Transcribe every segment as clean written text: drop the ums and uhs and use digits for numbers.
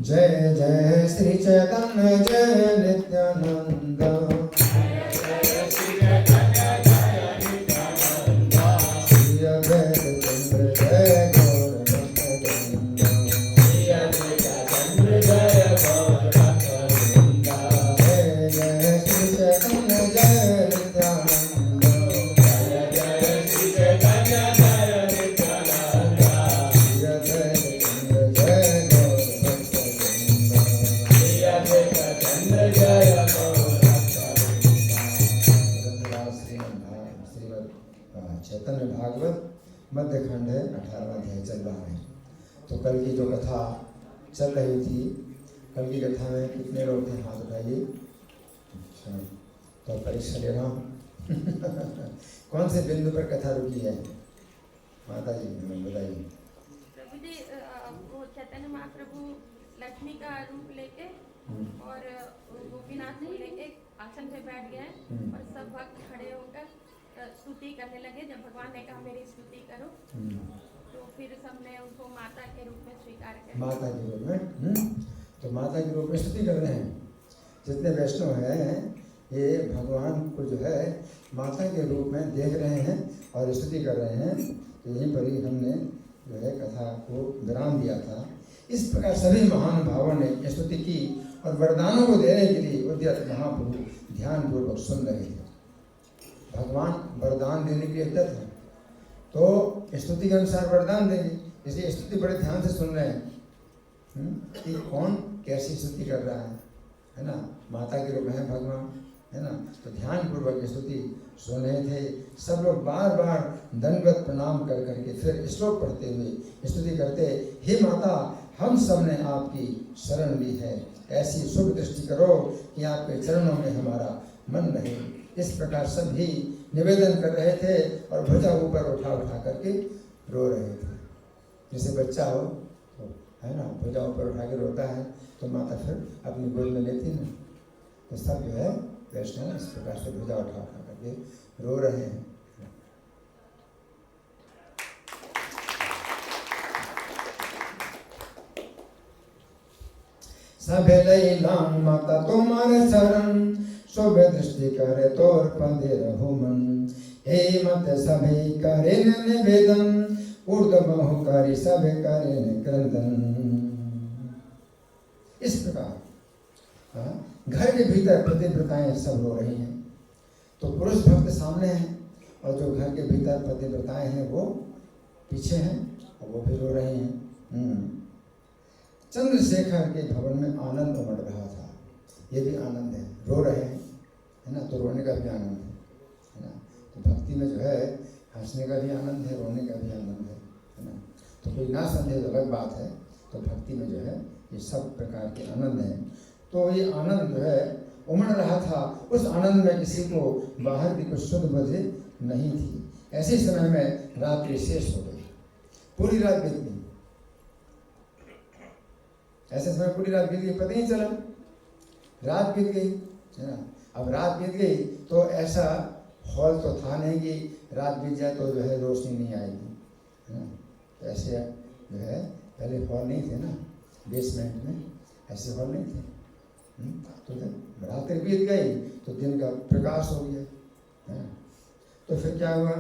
जय जय श्री चैतन्य जय नित्यानंद। चैतन्य भागवत मध्य खंड है, 18वां अध्याय चल रहा है। तो कल की जो कथा चल रही थी, कल की कथा में कितने लोग थे, हाथ उठाइए। अच्छा, तो परीक्षा ले रहा हूँ। कौन से बिंदु पर कथा रुकी है माता जी, हमें बताइए। प्रभु जी, वो चैतन्य महाप्रभु लक्ष्मी का रूप लेके और गोपीनाथ को लेके आसन पे बैठ गए और सब भक्त खड़े होकर स्तुति करने लगे। जब भगवान ने कहा मेरी स्तुति करो, तो फिर सबने उनको माता के रूप में स्वीकार किया। माता के रूप में तो माता के रूप में स्तुति कर रहे हैं। जितने वैष्णव हैं ये भगवान को जो है माता के रूप में देख रहे हैं और स्तुति कर रहे हैं। तो यहीं पर ही हमने जो है कथा को विराम दिया था। इस प्रकार सभी महान भावों ने स्तुति की और वरदानों को देने के लिए उद्यत महाप्रभु ध्यानपूर्वक सुन रहे थे। भगवान वरदान देने के लिए उद्यत है, तो स्तुति के अनुसार वरदान देंगे। इसलिए स्तुति बड़े ध्यान से सुन रहे हैं कि कौन कैसी स्तुति कर रहा है ना। माता के रूप में है भगवान, है ना। तो ध्यान पूर्वक स्तुति सुन रहे थे। सब लोग बार बार दंडवत प्रणाम कर करके फिर श्लोक पढ़ते हुए स्तुति करते, हे माता, हम सब ने आपकी शरण ली है, ऐसी शुभ दृष्टि करो कि आपके चरणों में हमारा मन रहे। इस प्रकार सभी निवेदन कर रहे थे और भुजा ऊपर उठा उठा करके रो रहे थे। जैसे बच्चा हो तो है ना, भुजा ऊपर उठा के रोता है तो माता फिर अपनी गोद में लेती ना। तो सब जो है वैष्णव इस प्रकार से भुजा उठा उठा करके रो रहे हैं। सभे लैलाम माता तुम्हारे शरण, शुभ दृष्टि करे तोर पदे रहो मन। हे मत सभे करे निवेदन, ऊर्ध्व बहुकारी सभे करे क्रंदन। इस प्रकार घर के भीतर पतिव्रताएं सब रो रही हैं। तो पुरुष भक्त सामने हैं और जो घर के भीतर पतिव्रताएं हैं वो पीछे हैं और वो भी रो रहे हैं। चंद्रशेखर के भवन में आनंद उमड़ रहा था। ये भी आनंद है, रो रहे हैं, है ना। तो रोने का भी आनंद है ना। तो भक्ति में जो है हंसने का भी आनंद है, रोने का भी आनंद है ना। तो कोई ना समझे तो अलग बात है। तो भक्ति में जो है ये सब प्रकार के आनंद हैं। तो ये आनंद जो है उमड़ रहा था। उस आनंद में किसी को बाहर की कुछ शुद्ध बुद्धि नहीं थी। ऐसे समय में रात्रि शेष हो गई, पूरी रात बीत गई। ऐसे समय पूरी रात बीत गई, पता ही चला, रात बीत गई, है ना। अब रात बीत गई तो ऐसा हॉल तो था नहीं कि रात बीत जाए तो जो है रोशनी नहीं आएगी, है ना। तो ऐसे जो है पहले हॉल नहीं थे ना, बेसमेंट में ऐसे हॉल नहीं थे। तो जब रात्रि बीत गई तो दिन का प्रकाश हो गया, है। तो फिर क्या हुआ,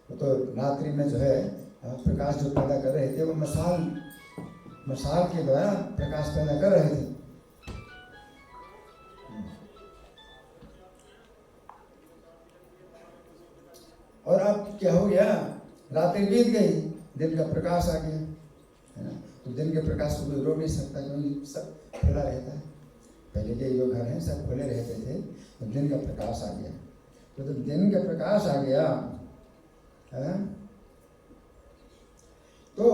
तो रात्रि में जो है प्रकाश जो पैदा कर रहे थे वो मशाल के द्वारा प्रकाश पैदा कर रहे थे। और अब क्या हो गया, रात्रि बीत गई, दिन का प्रकाश आ गया, है ना। तो दिन के प्रकाश को कोई रोक नहीं सकता क्योंकि सब खुला रहता है। पहले के जो घर हैं सब खुले रहते थे, तो दिन का प्रकाश आ गया। तो जब दिन का प्रकाश आ गया है, तो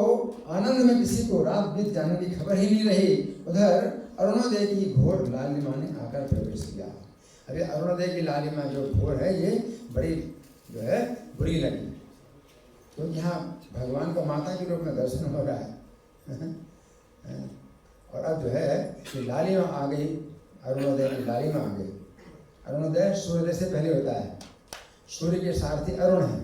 आनंद में किसी को रात बीत जाने की खबर ही नहीं रही। उधर अरुणोदय की घोर लालिमा ने आकर प्रवेश किया। अभी अरुणोदय की लालिमा जो घोर है ये बड़ी जो है बुरी लगी। तो यहाँ भगवान का माता के रूप में दर्शन हो रहा है। और अब जो है कि लालिमा आ गई, अरुणोदय की लालिमा आ गई। अरुणोदय सूर्योदय से पहले होता है। सूर्य के सारथी अरुण है।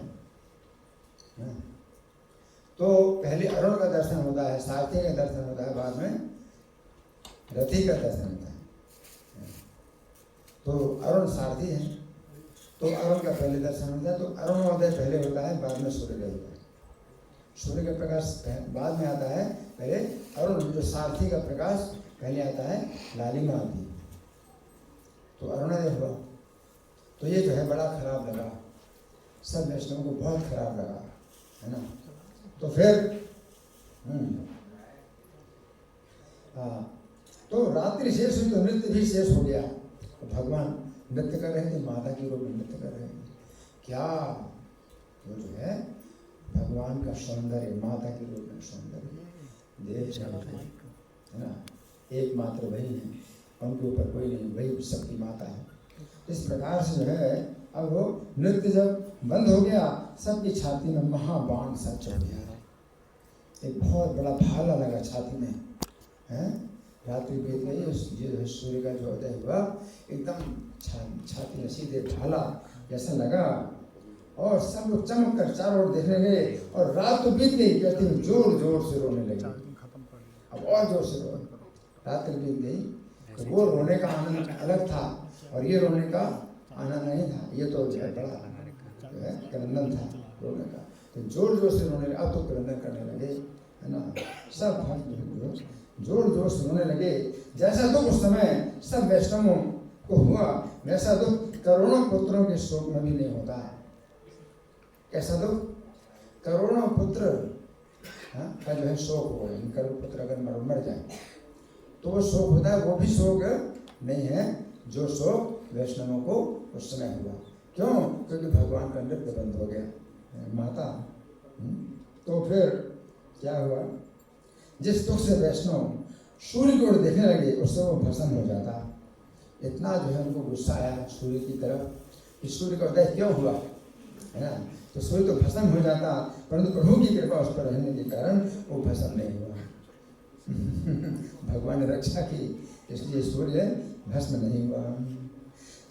तो पहले अरुण का दर्शन होता है, सारथी का दर्शन होता है, बाद में रथी का दर्शन होता है। तो अरुण सारथी है, तो अरुण का पहले दर्शन होता है। तो अरुणोदय पहले होता है, बाद में सूर्योदय होता है। सूर्य का प्रकाश बाद में आता है, पहले अरुण जो सारथी का प्रकाश पहले आता है, लालिमा आती है। तो अरुणोदय हुआ। तो ये जो है बड़ा खराब लगा, सब वैष्णवों को बहुत खराब लगा, है ना। तो फिर तो रात्रि शेष हुई तो नृत्य भी शेष हो गया। तो भगवान नृत्य कर रहे थे, माता के रूप में नृत्य कर रहे थे। क्या वो जो है भगवान का सौंदर्य, माता के रूप में सौंदर्य देख रहे थे, है ना। एकमात्र वही है, उनके ऊपर कोई नहीं, वही सबकी माता है। इस प्रकार से जो है अब वो नृत्य जब बंद हो गया, सबकी छाती में महाबाण सा चढ़ गया, एक बहुत बड़ा भाला लगा छाती में, है। रात्रि बीत गई, ये सूर्य का जो उदय हुआ, एकदम छाती में सीधे भाला जैसा लगा, और सब लोग चमक कर चारों ओर देखने लगे। और रात तो बीत गई, कहते हुए जोर जोर से रोने लगे। अब और जोर से रो, रात्रि बीत गई, तो वो रोने का आनंद अलग था और ये रोने का आनंद नहीं था। ये तो जो है बड़ा जो है क्रंदन था रोने का। तो जोर जोर से रोने लगे, अब तो क्रंदन करने लगे, है ना। सब भक्त जोर जोर से रोने लगे। जैसा दुख उस समय सब वैष्णवों को हुआ, वैसा दुख करोड़ों पुत्रों के शोक में भी नहीं होता है। कैसा दुख? करोड़ों पुत्र का जो है शोक हो, करोड़ पुत्र अगर मर जाए तो वो शोक होता है, वो भी शोक नहीं है जो शोक वैष्णवों को उस समय हुआ। क्यों? क्योंकि भगवान का नृत्य बंद हो गया, माता। तो फिर क्या हुआ? जिस दुख से वैष्णव सूर्य की ओर देखने लगे, उससे वो भस्म हो जाता। इतना जो है उनको गुस्सा आया सूर्य की तरफ कि सूर्य का उदय क्यों हुआ, है ना। तो सूर्य तो भस्म हो जाता, परंतु प्रभु की कृपा उस पर रहने के कारण वो भस्म नहीं हुआ। भगवान ने रक्षा की, इसलिए सूर्य भस्म नहीं हुआ।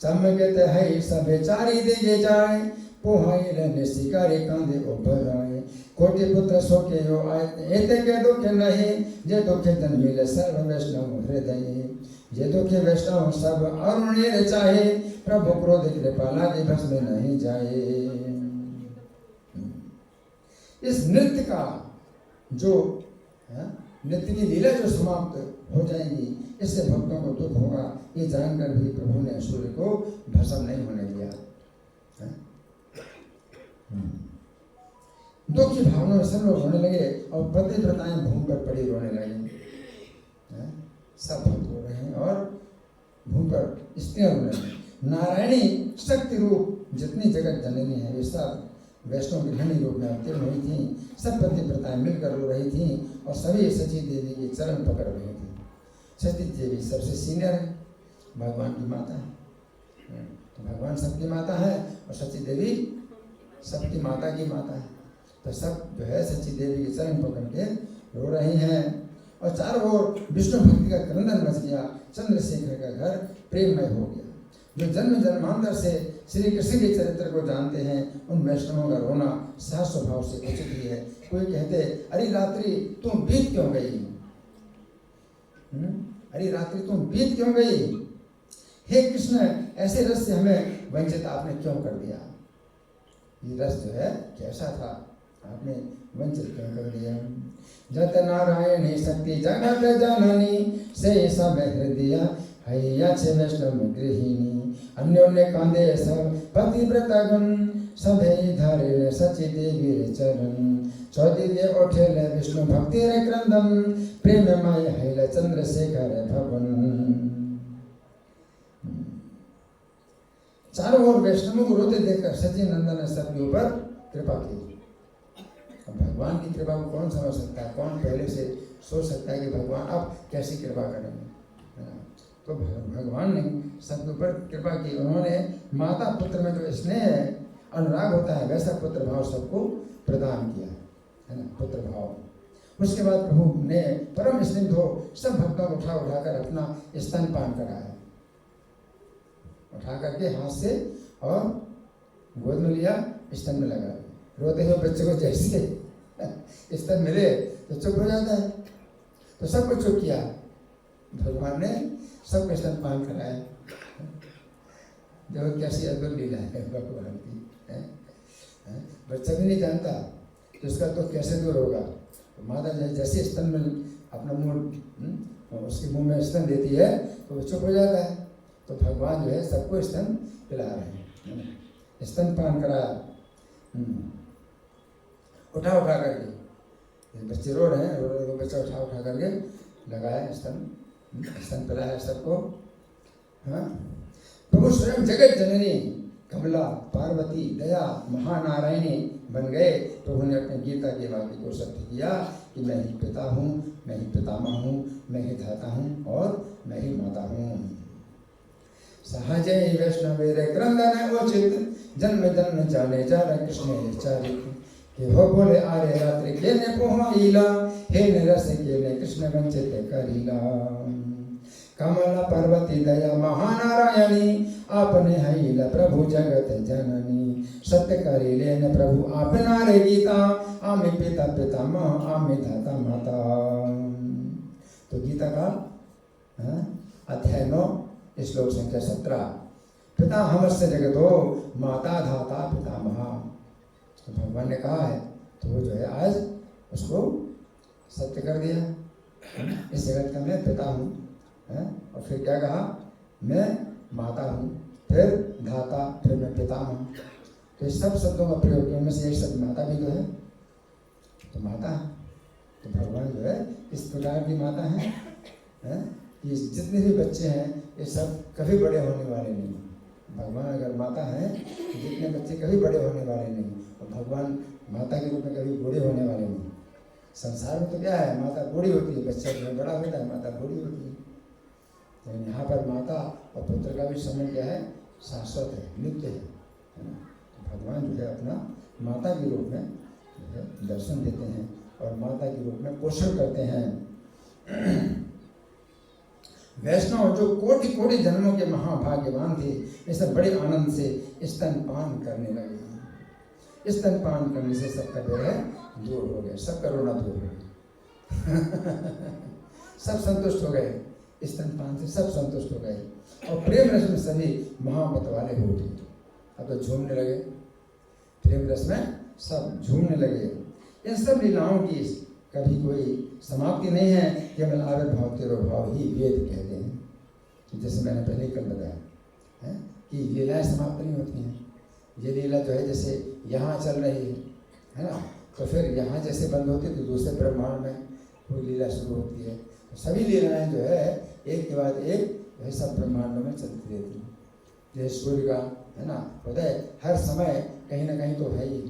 चमकते है सब चारी दिगे जाए, पोहाई रहने शिकारी कांधे ऊपर आए। कोटि पुत्र शोके यो आए, एते के दुख नहीं, जे दुखे जन मिले सर्व वैष्णव हृदय। जे दुखे वैष्णव सब अरुण चाहे, प्रभु क्रोध कृपा लागे भस्म नहीं जाए। इस नृत्य का जो नृत्य की लीला जो समाप्त हो जाएगी, इससे भक्तों को दुख होगा, ये जानकर भी प्रभु ने सूर्य को भस्म नहीं होने दिया। दुख की भावना में सब लोग रोने लगे और पतिव्रताएं भूमि पर पड़ी रोने लगी। सब भक्त रो रहे हैं और भूमि पर स्त्रियां रोने लगी। नारायणी शक्ति रूप जितनी जगत जननी है, वे सब वैष्णव की घनी रूप में अवतीर्ण हुई थी। सब पतिव्रताएं मिलकर रो रही थी और सभी सची देवी के चरण पकड़ रही थी। सती देवी सबसे सीनियर है, भगवान की माता है। तो भगवान सबकी माता है और सची देवी सबकी माता की माता है। तो सब जो है सची देवी के चरण पकड़ के रो रही हैं और चारों ओर विष्णु भक्ति का क्रंदन मच गया। चंद्रशेखर का घर प्रेममय हो गया। जो जन्म जन्मांतर से श्री कृष्ण के चरित्र को जानते हैं, उन वैष्णवों का रोना सह स्वभाव से उचित ही है। कोई कहते अरे रात्रि तुम बीत क्यों गई, अरे रात्रि तुम बीत क्यों गई, हे कृष्ण ऐसे रस से हमें वंचित आपने क्यों कर दिया। ये रस जो है कैसा था, आपने वंचित क्यों कर दिया। जत नारायणी शक्ति जगत जननी से सब हृदय हैया छे वैष्णव गृहिणी। अन्योन्य कांदे सब पतिव्रता गण, सभे धरे सची देवी चरण। चौदिव्य उठेल विष्णु भक्ति रे क्रंदन, प्रेममय हैल चंद्रशेखर भवन। चारों ओर वैष्णवों को रोते देखकर सची नंदन ने सबके ऊपर कृपा की। अब भगवान की कृपा को कौन समझ सकता है, कौन पहले से सोच सकता है कि भगवान अब कैसी कृपा करेंगे। तो भगवान ने सबके ऊपर कृपा की। उन्होंने माता पुत्र में जो स्नेह अनुराग होता है, वैसा पुत्र भाव सबको प्रदान किया, है ना, पुत्र भाव। उसके बाद प्रभु ने परम स्निग्ध हो सब भक्तों को उठा उठाकर अपना स्तनपान कराया, उठा करके हाथ से और गोद में लिया, स्तन में लगा। रोते हुए बच्चे को जैसे स्तन मिले तो चुप हो जाता है, तो सबको चुप किया। भगवान ने सबके स्तनपान कराया। देखो कैसी अद्भुत लीला है भगवान की, है? बच्चा भी नहीं जानता तो उसका तो कैसे दूर होगा। माता जैसे स्तन में अपना मुंह उसके मुंह में स्तन देती है तो वो चुप हो जाता है। तो भगवान जो है सबको स्तन पिला रहे हैं, स्तनपान कराया। उठा करके बच्चे रो रहे हैं, रो बच्चा उठा करके लगाया स्तन पिलाया सबको। हाँ, प्रभु स्वयं जगत जननी कमला पार्वती दया महानारायणी बन गए। प्रभु ने अपने गीता के वाक्य को सत्य किया कि मैं ही पिता हूँ, मैं ही पितामह हूँ, मैं ही धाता हूँ और मैं ही माता हूँ। सहज वैष्णवेर क्रंदन उचित जन्म जन्म जाने जा कृष्ण चारित के हो बोले आर्य रात्रि के ने पोहाईला हे निरस के ने कृष्ण वंचित करीला। कमला पार्वती दया महानारायणी आपने हईला प्रभु जगत जननी सत्य करीले न प्रभु आप नारे गीता आमे पिता पितामह आमे धाता माता। तो गीता का अध्याय 9 श्लोक संख्या 17। पिता हमस्य जगतो माता धाता पितामह। तो भगवान ने कहा है तो वो जो है आज उसको सत्य कर दिया। इस जगत का मैं पिता हूँ, और फिर क्या कहा, मैं माता हूँ, फिर धाता, फिर मैं पिता हूँ। तो इस सब शब्दों का प्रयोग किया, उनमें से एक शब्द माता भी तो है। तो माता, तो भगवान जो है इस प्रकार की माता है कि जितने भी बच्चे हैं ये सब कभी बड़े होने वाले नहीं। भगवान अगर माता है तो जितने बच्चे कभी बड़े होने वाले नहीं, और भगवान माता के रूप में कभी बूढ़े होने वाले नहीं। संसार में तो क्या है, माता बूढ़ी होती है, बच्चा जो बड़ा होता है, माता बूढ़ी होती है। लेकिन यहाँ पर माता और पुत्र का भी संबंध क्या है, शाश्वत है, नित्य है ना। तो भगवान जो है अपना माता के रूप में जो है दर्शन देते हैं और माता के रूप में पोषण करते हैं। वैष्णव जो कोटि कोटि जन्मों के महाभाग्यवान थे, ये सब बड़े आनंद से स्तनपान करने लगे। स्तनपान करने से सबका जो है दूर हो गया, सबका रोना दूर हो गया। सब संतुष्ट हो गए, स्तनपान से सब संतुष्ट हो गए और प्रेम रस में सभी महामत वाले हो गए। अब तो झूमने लगे, प्रेम रस में सब झूमने लगे। इन सब लीलाओं की कभी कोई समाप्ति नहीं है, केवल आविर्भाव तिरोभाव ही वेद कहते हैं। जैसे मैंने पहले कल बताया है कि लीलाएं समाप्त नहीं होती हैं। ये लीला जो है जैसे यहाँ चल रही है ना, तो फिर यहाँ जैसे बंद होती है तो दूसरे ब्रह्मांड में कोई लीला शुरू होती है। तो सभी लीलाएं जो है एक के बाद एक जो है सब ब्रह्मांडों में चलती रहती हैं। जैसे सूर्य का है ना, होता है हर समय कहीं ना कहीं तो है ही,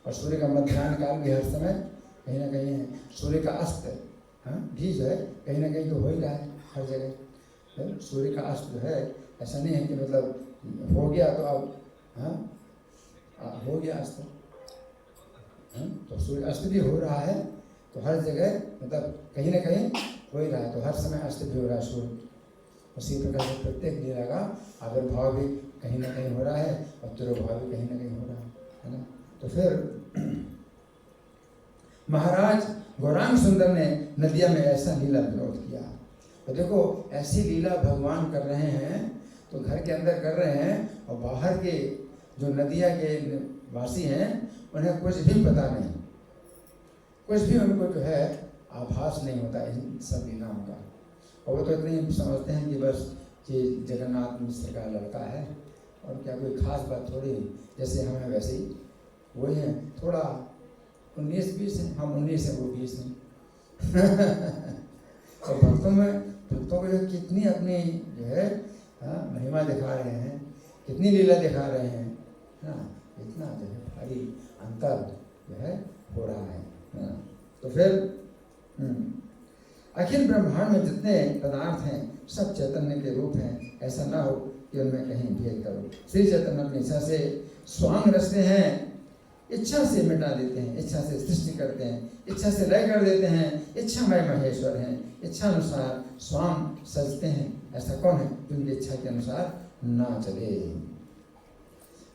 और सूर्य का मध्याह्न काल भी हर समय कहीं ना कहीं है। सूर्य का अस्त भी जो है कहीं ना कहीं तो हो ही रहा है हर जगह। सूर्य का अस्त जो है ऐसा नहीं है कि मतलब हो गया तो अब हो गया अस्त, तो सूर्य अस्त भी हो रहा है, तो हर जगह मतलब कहीं ना कहीं हो ही रहा है। तो हर समय अस्त भी हो रहा है सूर्य। उसी प्रकार से प्रत्येक लीला का आविर्भाव भी कहीं ना कहीं हो रहा है और तिरोभाव भी कहीं ना कहीं हो रहा है ना। तो फिर महाराज गौरांग सुंदर ने नदिया में ऐसा लीला विनोद किया। तो देखो ऐसी लीला भगवान कर रहे हैं तो घर के अंदर कर रहे हैं, और बाहर के जो नदिया के वासी हैं उन्हें कुछ भी पता नहीं, कुछ भी उनको जो है आभास नहीं होता इन सब लीलाओं का। और वो तो इतने ही समझते हैं कि बस ये जगन्नाथ मिश्र का लड़का है और क्या कोई खास बात थोड़ी, जैसे हम हैं वैसे ही वही हैं, थोड़ा 19-20 हैं, हम 19 हैं वो 20 हैं। और भक्तों को जो कितनी अपनी जो है महिमा दिखा रहे हैं, कितनी लीला दिखा रहे हैं ना, इतना जो है भारी अंतर जो है हो रहा है। तो फिर अखिल ब्रह्मांड में जितने पदार्थ हैं सब चैतन्य के रूप हैं, ऐसा ना हो कि उनमें कहीं भेद करो। श्री चैतन्य अपनी इच्छा से स्वांग रचते हैं, इच्छा से मिटा देते हैं, इच्छा से सृष्टि करते हैं, इच्छा से लय कर देते हैं। इच्छामय महेश्वर हैं, इच्छा अनुसार स्वांग सजते हैं। ऐसा कौन है जिनकी इच्छा के अनुसार ना चले।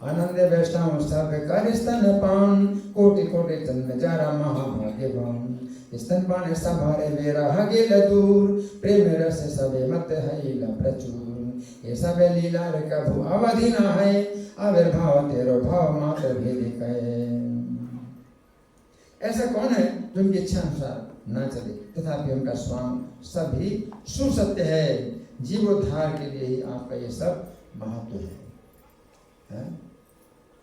आनंद वैष्णव सब कर स्तन पान, कोटि कोटि जन्म जरा महाभाग्यवान। स्तन पान सभारे विरह गेल दूर, प्रेम रस सबे मत हैला प्रचुर। ये सब लीला रे कभु अवधि न है, आविर्भाव तेरो भाव मात्र भेद कहे। ऐसा कौन है जो उनकी इच्छा अनुसार ना चले, तथापि उनका स्वांग सभी सुसत्य है। जीवोद्धार के लिए ही आपका ये सब महत्व है?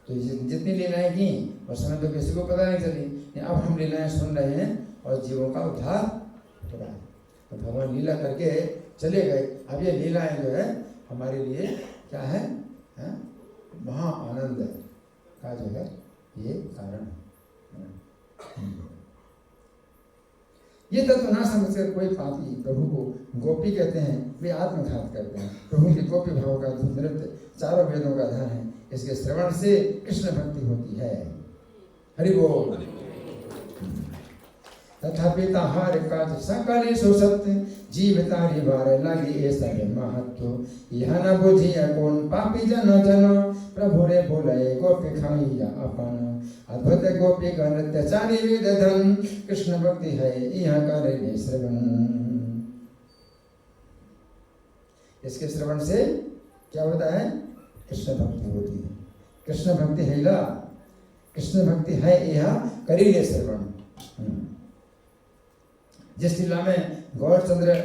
तो जितनी लीलाएं की उस समय तो किसी को पता नहीं चली, अब हम लीलाएं सुन रहे हैं और जीवों का उद्धार हो रहा है। तो भगवान लीला करके चले गए। अब ये लीलाएं जो है हमारे लिए क्या है? महा आनंद का जो है ये कारण है। ये तत्व ना समझकर कोई पापी प्रभु को गोपी कहते हैं, वे आत्मघात करते हैं। प्रभु के गोपी भाव का धुन नृत्य चारों वेदों का धन है। इसके श्रवण से कृष्ण भक्ति होती है। हरि बोल। तथापि ताहार काज सकल सुसत्य, जीव तारी बार लगी ये सब महत्व। यह न बुझिया कौन पापी जन जन, प्रभु रे बोले गोपी खाइया अपन। अद्भुत गोपी का नृत्यचारी वेद धन, कृष्ण भक्ति है यह करे श्रवण। इसके श्रवण से क्या होता है? कृष्ण भक्ति होती है। कृष्ण भक्ति है ला, कृष्ण भक्ति है यह करीले श्रवण। जिस लीला में गौरचंद्र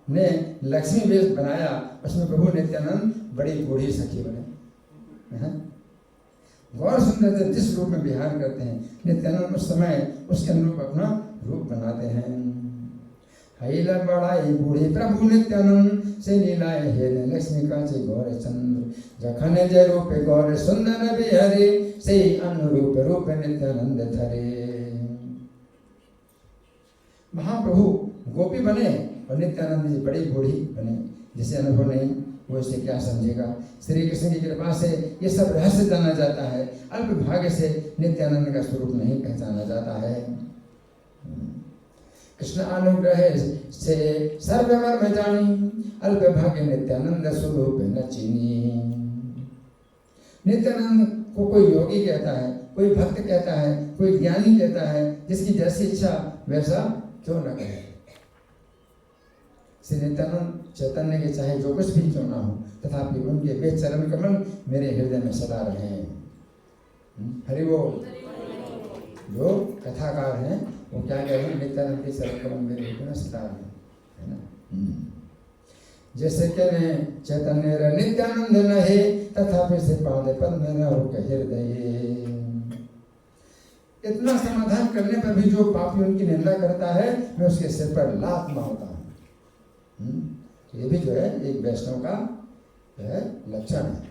ने लक्ष्मी वेश बनाया, उसमें प्रभु नित्यानंद बड़ी बूढ़ी सखी बने। गौर सुंदर जिस रूप में विहार करते हैं, नित्यानंद उस समय उसके अनुरूप अपना रूप बनाते हैं। हैला बड़ाई बूढ़ी प्रभु नित्यानंद, से लीलाए हेले लक्ष्मी काचे गौरचंद्र। जखन जय रूप गौर सुंदर बिहरे, से अनुरूप रूप नित्यानंद धरे। महाप्रभु गोपी बने और नित्यानंद जी बड़ी बूढ़ी बने। जिसे अनुभव नहीं वो इसे क्या समझेगा। श्री कृष्ण की कृपा से ये सब रहस्य जाना जाता है। अल्प भाग्य से नित्यानंद का स्वरूप नहीं पहचाना जाता है। कृष्ण अनुग्रह से सर्वमर्म जानी, अल्प भाग्य नित्यानंद स्वरूप न चीनी। नित्यानंद को कोई योगी कहता है, कोई भक्त कहता है, कोई ज्ञानी कहता है, जिसकी जैसी इच्छा वैसा क्यों न कहे। श्री नित्यानंद चैतन्य के चाहे जो कुछ भी क्यों ना हो, तथापि उनके वे चरण कमल मेरे हृदय में सदा रहे। हरि बोल। जो कथाकार हैं वो क्या कह रहे हैं? नित्यानंद के चरण कमल मेरे हृदय में सदा रहे, है ना। जैसे कहने चैतन्य नित्यानंद नहे, तथापि से पादे पद्म न हो हृदय। इतना समाधान करने पर भी जो पापी उनकी निंदा करता है, मैं उसके सिर पर लात मारता हूँ। ये भी जो है एक वैष्णव का जो है लक्षण है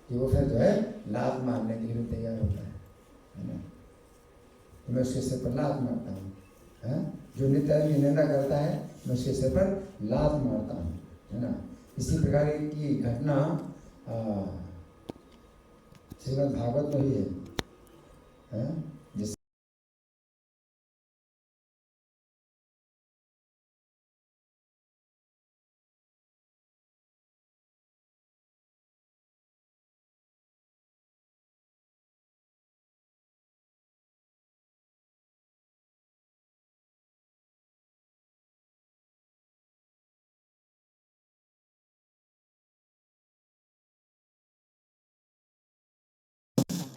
कि वो फिर जो है लात मारने के लिए तैयार होता है ना। तो मैं उसके सिर पर लात मारता हूँ। जो नित्यानंद की निंदा करता है, मैं उसके सिर पर लात मारता हूँ, है ना। इसी प्रकार की घटना श्रीमद् भागवत में ही है।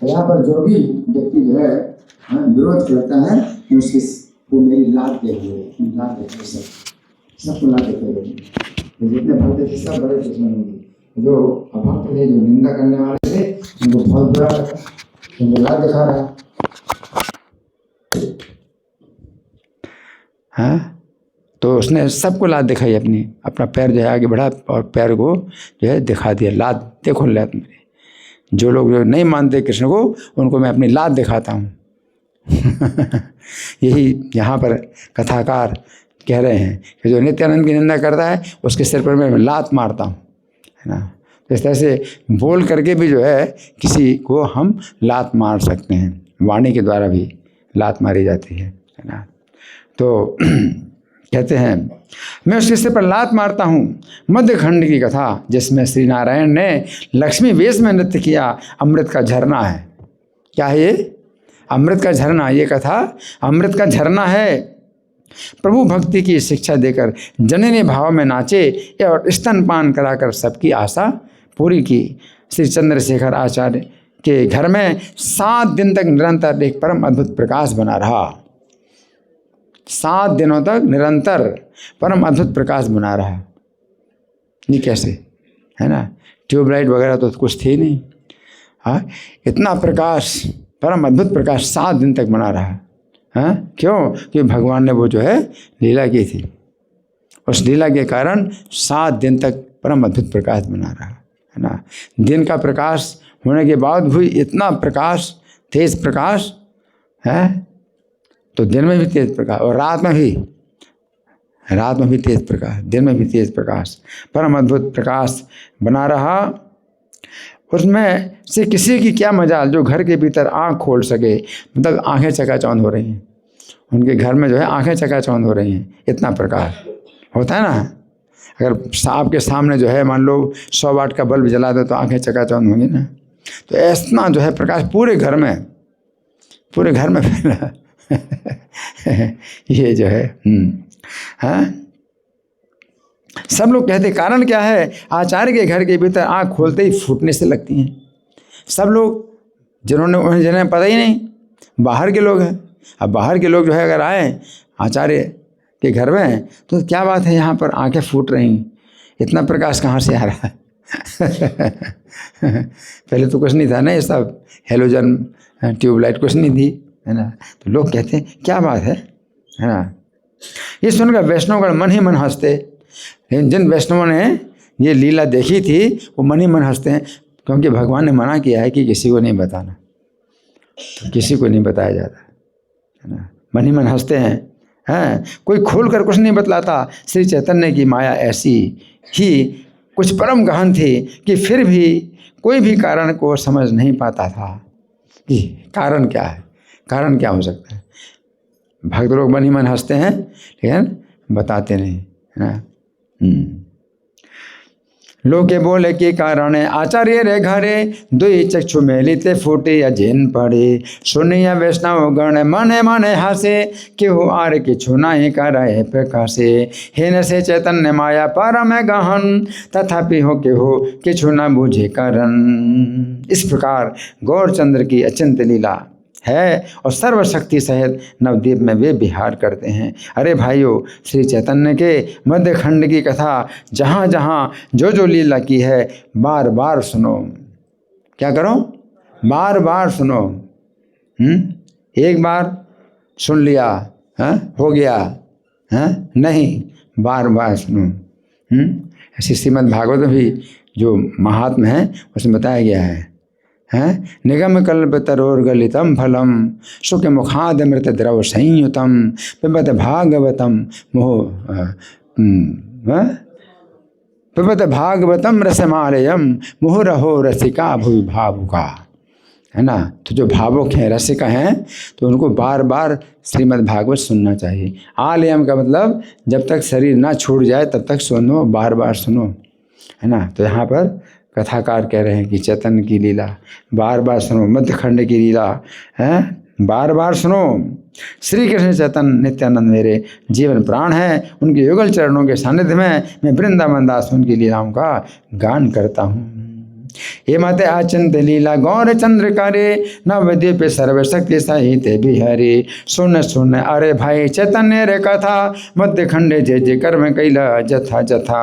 यहाँ पर जो भी व्यक्ति जो है विरोध करता है, उसकी वो मेरी लात देखे सबको लात देखे। जितने भक्त थे सब बड़े दुश्मन होंगे। जो अभक्त थे, जो निंदा करने वाले थे, उनको बहुत बुरा लगा, उनको लात दिखा रहा है। तो उसने सबको लात दिखाई, अपना पैर जो है आगे बढ़ा और पैर को जो है दिखा दिया, लात देखो लात मेरी। जो लोग जो नहीं मानते कृष्ण को, उनको मैं अपनी लात दिखाता हूँ। यही यहाँ पर कथाकार कह रहे हैं कि जो नित्यानंद की निंदा करता है, उसके सिर पर मैं लात मारता हूँ, है ना। तो इस तरह से बोल करके भी जो है किसी को हम लात मार सकते हैं। वाणी के द्वारा भी लात मारी जाती है ना। तो कहते हैं, मैं उसके सिर पर लात मारता हूँ। मध्य खंड की कथा, जिसमें श्री नारायण ने लक्ष्मी वेश में नृत्य किया, अमृत का झरना है। क्या है ये? अमृत का झरना। ये कथा अमृत का झरना है। प्रभु भक्ति की शिक्षा देकर जननी भाव में नाचे और स्तनपान कराकर सबकी आशा पूरी की। श्री चंद्रशेखर आचार्य के घर में 7 दिन तक निरंतर एक परम अद्भुत प्रकाश बना रहा। 7 दिनों तक निरंतर परम अद्भुत प्रकाश बना रहा। ये कैसे है ना? ट्यूबलाइट वगैरह तो कुछ थी नहीं। हाँ, इतना प्रकाश, परम अद्भुत प्रकाश 7 दिन तक बना रहा। हाँ, क्यों? कि भगवान ने वो जो है लीला की थी। उस लीला के कारण 7 दिन तक परम अद्भुत प्रकाश बना रहा है ना। दिन का प्रकाश होने के बाद भी इतना प्रकाश, तेज प्रकाश है, तो दिन में भी तेज प्रकाश और रात में भी तेज प्रकाश, दिन में भी तेज प्रकाश, परम अद्भुत प्रकाश बना रहा। उसमें से किसी की क्या मजाल जो घर के भीतर आँख खोल सके, मतलब आंखें चकाचौंध हो रही हैं। उनके घर में जो है आंखें चकाचौंध हो रही हैं, इतना प्रकाश होता है ना। अगर आपके सामने जो है मान लो 100 वाट का बल्ब जला दो तो आंखें चकाचौंध होंगी ना। तो ऐसा जो है प्रकाश पूरे घर में फैला ये जो है हाँ। सब लोग कहते कारण क्या है? आचार्य के घर के भीतर आँख खोलते ही फूटने से लगती हैं। सब लोग जिन्हें पता ही नहीं, बाहर के लोग हैं। अब बाहर के लोग जो है अगर आए आचार्य के घर में तो क्या बात है, यहाँ पर आंखें फूट रही, इतना प्रकाश कहाँ से आ रहा है? पहले तो कुछ नहीं था ना, ये सब हेलोजन ट्यूबलाइट कुछ नहीं थी, है ना। तो लोग कहते हैं क्या बात है ना। ये सुनकर वैष्णवगण मन ही मन हंसते। लेकिन जिन वैष्णवों ने ये लीला देखी थी वो मन ही मन हंसते हैं, क्योंकि भगवान ने मना किया है कि किसी को नहीं बताना, तो किसी को नहीं बताया जाता है ना। मन ही मन हंसते हैं, कोई खोल कर कुछ नहीं बतलाता। श्री चैतन्य की माया ऐसी ही कुछ परम गहन थी कि फिर भी कोई भी कारण को समझ नहीं पाता था कि कारण क्या है, कारण क्या हो सकता है। भक्त लोग मन ही मन हंसते हैं लेकिन बताते नहीं, है ना। लोके बोले कि कारण आचार्य रे घरे, दुई चक्षु मेलिते फूटे या जिन पड़े। सुनिया वैष्णव गण मने मने हासे, केहू आर किछु नहीं करे प्रकाशे। हेन से चैतन्य माया परम गहन, तथापि हो केहू किछु न बूझे कारण। इस प्रकार गौरचंद्र की अचिंत्य लीला है और सर्वशक्ति सहित नवद्वीप में वे विहार करते हैं। अरे भाइयों, श्री चैतन्य के मध्य खंड की कथा जहाँ जहाँ जो जो लीला की है बार बार सुनो। क्या करो? बार बार सुनो। एक बार सुन लिया हो गया नहीं, बार बार सुनो। ऐसी श्रीमद् भागवत भी जो महात्म है उसमें बताया गया है निगम कल्प तरोर्गलितम फलम, सुख मुखाद मृत द्रव संयुतम, पिबत भागवतम पिबत भागवतम रसमालयम, मुहुरहो रसिका भुवि भावुका, है ना। तो जो भावुक हैं, रसिका हैं, तो उनको बार बार श्रीमद् भागवत सुनना चाहिए। आलयम का मतलब जब तक शरीर ना छूट जाए तब तक सुनो, बार बार सुनो, है ना। तो यहाँ पर कथाकार कह रहे हैं कि चैतन्य की लीला बार बार सुनो, मध्य खंड की लीला है बार बार सुनो। श्री कृष्ण चैतन्य नित्यानंद मेरे जीवन प्राण है, उनके युगल चरणों के सानिध्य में मैं वृंदावन दास उनकी लीलाओं का गान करता हूँ। ये मत आचिंत लीला गौर चंद्र करे, नवद्वीप सर्वशक्ति सहित बिहारी। सुन सुन अरे भाई चैतन्य रे कथा, मध्य खंड जय जय कर में कैला जथा जथा।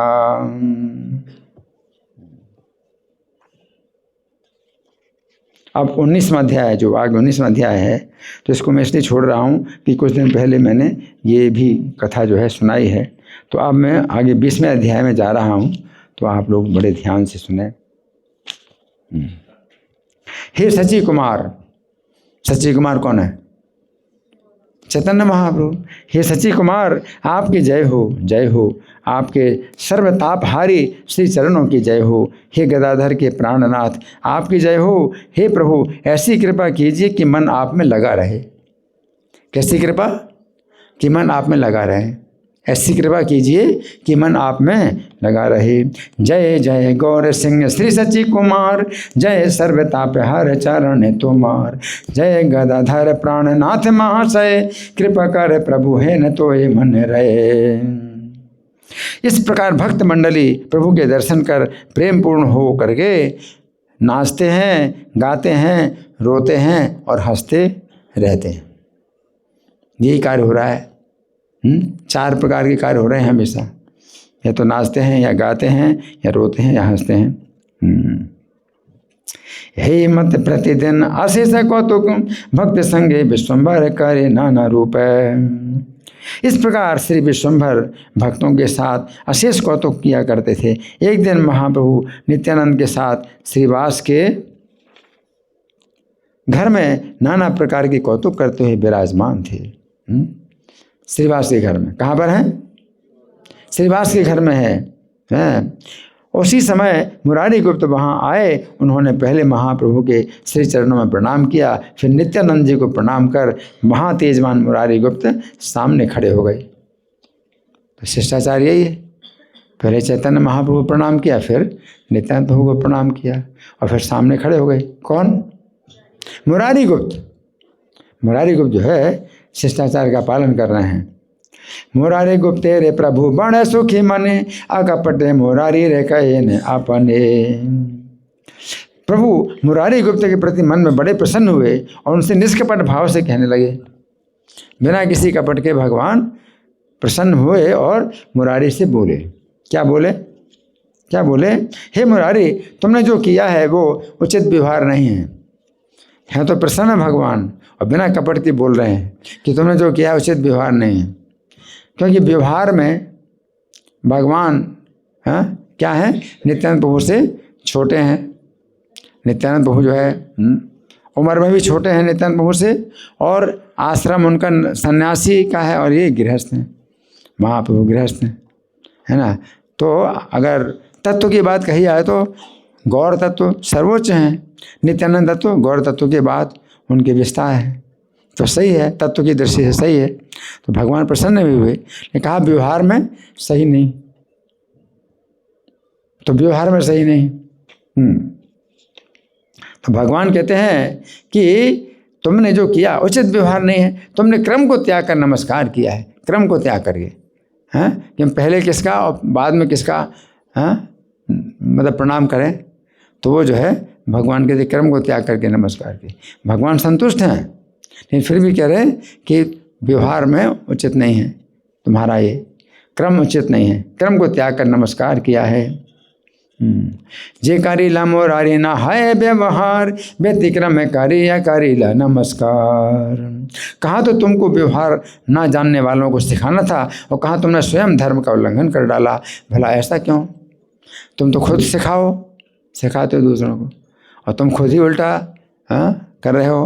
अब 19वां अध्याय जो आगे 19वां अध्याय है, तो इसको मैं इसलिए छोड़ रहा हूँ कि कुछ दिन पहले मैंने ये भी कथा जो है सुनाई है। तो अब मैं आगे 20वें अध्याय में जा रहा हूँ, तो आप लोग बड़े ध्यान से सुने। हे सची कुमार, सची कुमार कौन है? चैतन्य महाप्रभु। हे सची कुमार, आपकी जय हो, जय हो। आपके सर्वतापहारी श्री चरणों की जय हो। हे गदाधर के प्राणनाथ, आपकी जय हो। हे प्रभु, ऐसी कृपा कीजिए कि मन आप में लगा रहे। कैसी कृपा? कि मन आप में लगा रहे, ऐसी कृपा कीजिए कि मन आप में लगा रहे। जय जय गौर सिंह श्री सची कुमार, जय सर्वतापहर चरण तुमार। जय गदाधर प्राणनाथ महाशय, कृपा कर प्रभु है न तो ये मन रहे। इस प्रकार भक्त मंडली प्रभु के दर्शन कर प्रेम पूर्ण हो करके नाचते हैं, गाते हैं, रोते हैं और हंसते रहते हैं। यही कार्य हो रहा है। 4 प्रकार के कार्य हो रहे हैं हमेशा, या तो नाचते हैं या गाते हैं या रोते हैं या हंसते हैं। हे मत प्रतिदिन आशीष कौतुक, भक्त संगे विश्वम्भर करे नाना रूप। इस प्रकार श्री विश्वम्भर भक्तों के साथ अशेष कौतुक किया करते थे। एक दिन महाप्रभु नित्यानंद के साथ श्रीवास के घर में नाना प्रकार के कौतुक करते हुए विराजमान थे। श्रीवास के घर में, कहाँ पर है? श्रीवास के घर में है। उसी समय मुरारी गुप्त वहाँ आए। उन्होंने पहले महाप्रभु के श्री चरणों में प्रणाम किया, फिर नित्यानंद जी को प्रणाम कर महातेजवान मुरारी गुप्त सामने खड़े हो गए। तो शिष्टाचार यही है, पहले चैतन्य महाप्रभु को प्रणाम किया, फिर नित्यानंद प्रभु को प्रणाम किया और फिर सामने खड़े हो गए। कौन? मुरारी गुप्त। मुरारी गुप्त जो है शिष्टाचार का पालन कर रहे हैं। मुरारी गुप्त रे प्रभु बड़े सुखी मने, अकपटे मुरारी रे कहे ने अपने। प्रभु मुरारी गुप्त के प्रति मन में बड़े प्रसन्न हुए और उनसे निष्कपट भाव से कहने लगे। बिना किसी कपट के भगवान प्रसन्न हुए और मुरारी से बोले। क्या बोले? क्या बोले? हे मुरारी, तुमने जो किया है वो उचित व्यवहार नहीं है तो प्रसन्न भगवान और बिना कपट के बोल रहे हैं कि तुमने जो किया है उचित व्यवहार नहीं है। क्योंकि व्यवहार में भगवान क्या है? नित्यानंद प्रभु से छोटे हैं। नित्यानंद प्रभु जो है उम्र में भी छोटे हैं नित्यानंद प्रभु से, और आश्रम उनका सन्यासी का है और ये गृहस्थ हैं, महाप्रभु गृहस्थ हैं, है ना। तो अगर तत्व की बात कही जाए तो गौर तत्व सर्वोच्च हैं, नित्यानंद तत्व गौर तत्व के बाद उनके विस्तार है, तो सही है, तत्व की दृष्टि से सही है। तो भगवान प्रसन्न भी हुए, ने कहा व्यवहार में सही नहीं, तो व्यवहार में सही नहीं। तो भगवान कहते हैं कि तुमने जो किया उचित व्यवहार नहीं है। तुमने क्रम को त्याग कर नमस्कार किया है, क्रम को त्याग करके, हैं कि हम पहले किसका और बाद में किसका मतलब प्रणाम करें, तो वो जो है भगवान के क्रम को त्याग करके नमस्कार की। भगवान संतुष्ट हैं, लेकिन फिर भी कह रहे हैं कि व्यवहार में उचित नहीं है, तुम्हारा ये क्रम उचित नहीं है, क्रम को त्याग कर नमस्कार किया है। जे करीला मोरारी ना है व्यवहार, व्यतिक्रम करिया करीला नमस्कार। कहाँ तो तुमको व्यवहार ना जानने वालों को सिखाना था और कहाँ तुमने स्वयं धर्म का उल्लंघन कर डाला। भला ऐसा क्यों? तुम तो खुद सिखाते हो दूसरों को, और तुम खुद ही उल्टा कर रहे हो,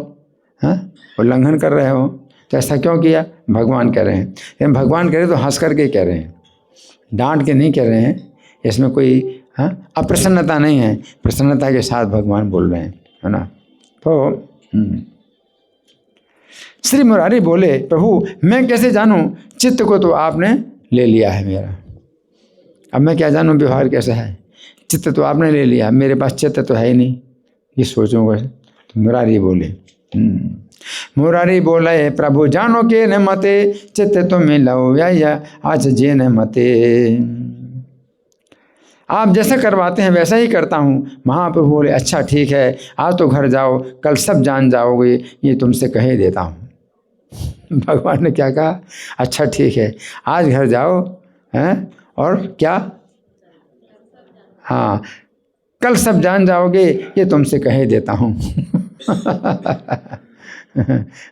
उल्लंघन कर रहे हो, तो ऐसा क्यों किया? भगवान कह रहे हैं। लेकिन भगवान कह रहे तो हंस करके कह रहे हैं, डांट के नहीं कह रहे हैं। इसमें कोई अप्रसन्नता नहीं है, प्रसन्नता के साथ भगवान बोल रहे हैं, है ना। तो श्री मुरारी बोले, प्रभु मैं कैसे जानूं? चित्त को तो आपने ले लिया है मेरा, अब मैं क्या जानूं व्यवहार कैसा है? चित्त तो आपने ले लिया, मेरे पास चित्त तो है ही नहीं, ये सोचूंगा। तो मुरारी बोले, मुरारी बोले प्रभु जानो के न मते, चित्त तो मिलो या आज जे न मते। आप जैसा करवाते हैं वैसा ही करता हूँ। महाप्रभु बोले, अच्छा ठीक है, आज तो घर जाओ, कल सब जान जाओगे, ये तुमसे कह देता हूँ। भगवान ने क्या कहा? अच्छा ठीक है, आज घर जाओ, हैं, और क्या? हाँ, कल सब जान जाओगे, ये तुमसे कह देता हूँ।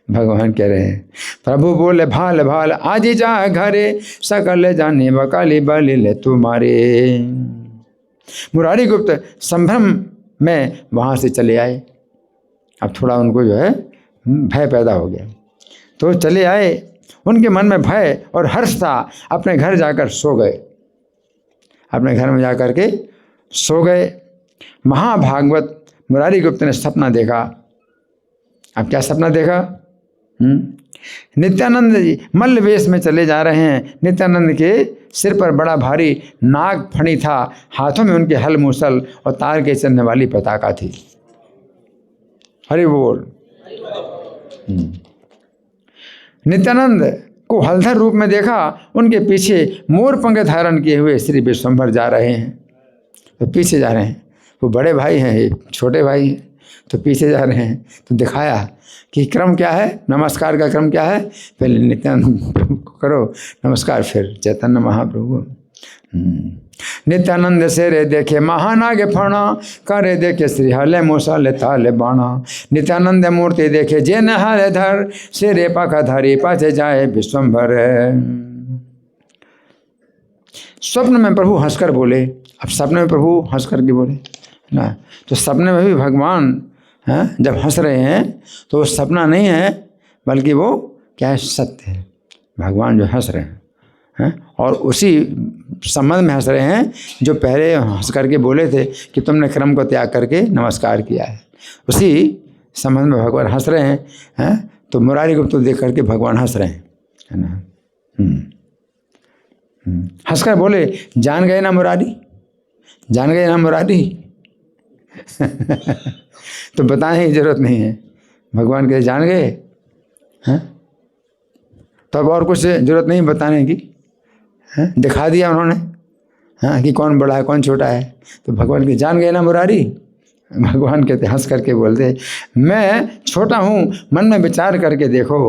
भगवान कह रहे हैं। प्रभु बोले, भाल भाल आज ही जा घरे, सकल जाने बकाली बलि ले तुम्हारे। मुरारी गुप्त संभ्रम में वहाँ से चले आए। अब थोड़ा उनको जो है भय पैदा हो गया, तो चले आए। उनके मन में भय और हर्ष था। अपने घर जाकर सो गए, अपने घर में जाकर के सो गए। महाभागवत मुरारी गुप्त ने सपना देखा। अब क्या सपना देखा? नित्यानंद जी मल्ल वेश में चले जा रहे हैं। नित्यानंद के सिर पर बड़ा भारी नाग फणी था, हाथों में उनके हल मूसल और तार के चलने वाली पताका थी। हरि बोल। नित्यानंद को हलधर रूप में देखा, उनके पीछे मोर पंख धारण किए हुए श्री विश्वम्भर जा रहे हैं। तो पीछे जा रहे हैं, वो बड़े भाई हैं, ये छोटे भाई हैं, तो पीछे जा रहे हैं। तो दिखाया कि क्रम क्या है, नमस्कार का क्रम क्या है। पहले नित्यानंद प्रभु को करो नमस्कार, फिर चैतन्य महाप्रभु। नित्यानंद से रे देखे महानागे फणा, करे देखे श्री हले मूसल ताले बाणा। नित्यानंद मूर्ति देखे जे नहारे धर, से रे पाखा धारी पाछे जाए विश्वम्भर। स्वप्न में प्रभु हंसकर बोले। अब सपने में प्रभु हंस करके बोले ना, तो सपने में भी भगवान जब हंस रहे हैं तो वो सपना नहीं है, बल्कि वो क्या है, सत्य है। भगवान जो हंस रहे हैं और उसी संबंध में हंस रहे हैं जो पहले हंस करके बोले थे कि तुमने क्रम को त्याग करके नमस्कार किया है, उसी संबंध में भगवान हंस रहे हैं। तो मुरारी गुप्त को देख करके भगवान हंस रहे हैं, है ना। हंसकर बोले, जान गए ना मुरारी, जान गए ना मुरारी। तो बताने की जरूरत नहीं है, भगवान के जान गए हैं, तब और कुछ जरूरत नहीं बताने की, दिखा दिया उन्होंने कि कौन बड़ा है कौन छोटा है। तो भगवान के जान गए ना मुरारी। भगवान कहते हंस करके बोलते, मैं छोटा हूँ, मन में विचार करके देखो।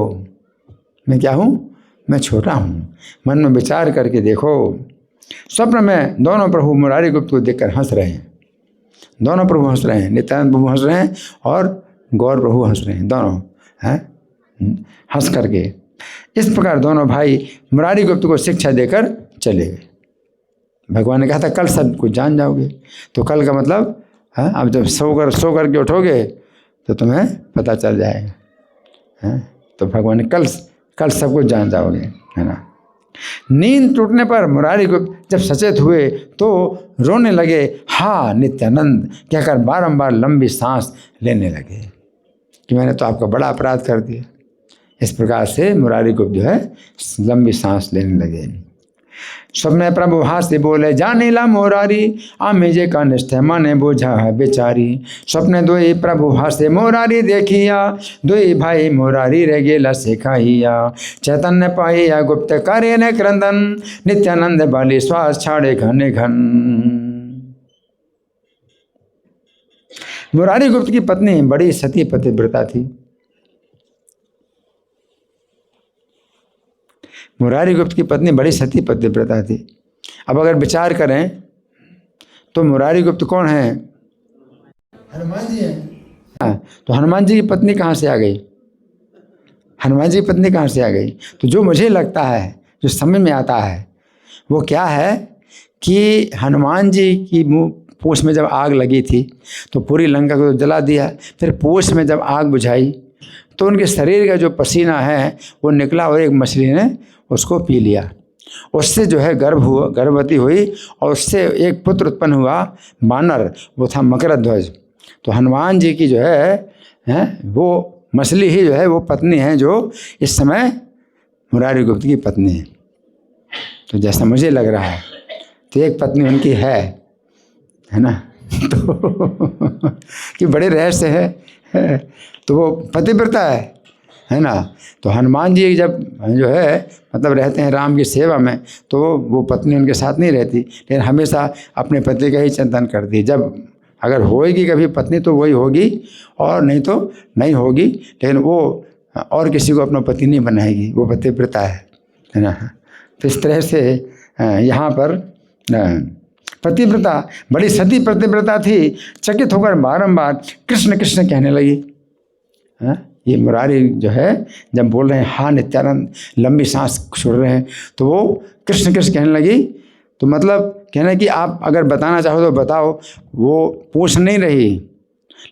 मैं क्या हूँ, मैं छोटा हूँ, मन में विचार करके देखो। स्वप्न में दोनों प्रभु मुरारी गुप्त को देखकर हंस रहे हैं। दोनों प्रभु हंस रहे हैं, नित्यानंद प्रभु हंस रहे हैं और गौर प्रभु हंस रहे हैं, दोनों हंस करके। इस प्रकार दोनों भाई मुरारी गुप्त को शिक्षा देकर चले गए। भगवान ने कहा था कल सब कुछ जान जाओगे। तो कल का मतलब अब जब सो करके उठोगे तो तुम्हें पता चल जाएगा। तो भगवान ने कल सब कुछ जान जाओगे, है ना। नींद टूटने पर मुरारी गुप्त जब सचेत हुए तो रोने लगे, हा नित्यानंद कहकर बारंबार लंबी सांस लेने लगे कि मैंने तो आपका बड़ा अपराध कर दिया। इस प्रकार से मुरारी गुप्त जो है लंबी सांस लेने लगे। स्वप्न प्रभु हास्य बोले, जानीला मुरारी आमेजे का निष्ठा माने बोझा है बेचारी। स्वप्न दोई प्रभु हास्य मुरारी देखिया, दोई भाई मुरारी रे गेला सिखाइया। चैतन्य पाइया गुप्त करे न क्रंदन, नित्यानंद बाली श्वास छाड़े घने घन। मुरारी गुप्त की पत्नी बड़ी सती पतिव्रता थी। मुरारी गुप्त की पत्नी बड़ी सती पतिव्रता थी। अब अगर विचार करें तो मुरारी गुप्त कौन है, हनुमान जी हैं। तो हनुमान जी की पत्नी कहाँ से आ गई, हनुमान जी की पत्नी कहाँ से आ गई। तो जो मुझे लगता है, जो समझ में आता है वो क्या है कि हनुमान जी की मुँह पूंछ में जब आग लगी थी तो पूरी लंका को जला दिया। फिर पूंछ में जब आग बुझाई तो उनके शरीर का जो पसीना है वो निकला और एक मछली ने उसको पी लिया। उससे जो है गर्भवती हुई और उससे एक पुत्र उत्पन्न हुआ बानर, वो था मकरध्वज। तो हनुमान जी की जो है वो मछली ही जो है वो पत्नी है जो इस समय मुरारी गुप्त की पत्नी है। तो जैसा मुझे लग रहा है तो एक पत्नी उनकी है ना। तो कि बड़े रहस्य है तो वो पतिव्रता है ना। तो हनुमान जी जब जो है मतलब रहते हैं राम की सेवा में तो वो पत्नी उनके साथ नहीं रहती, लेकिन हमेशा अपने पति का ही चिंतन करती है। जब अगर होएगी कभी पत्नी तो वही होगी और नहीं तो नहीं होगी, लेकिन वो और किसी को अपना पति नहीं बनाएगी, वो पतिव्रता है ना। तो इस तरह से यहाँ पर पतिव्रता बड़ी सती पतिव्रता थी। चकित होकर बारंबार कृष्ण कृष्ण कहने लगी। ये मुरारी जो है जब बोल रहे हैं हाँ नित्यानंद, लंबी सांस छोड़ रहे हैं, तो वो कृष्ण कृष्ण कहने लगी। तो मतलब कहना कि आप अगर बताना चाहो तो बताओ, वो पूछ नहीं रही।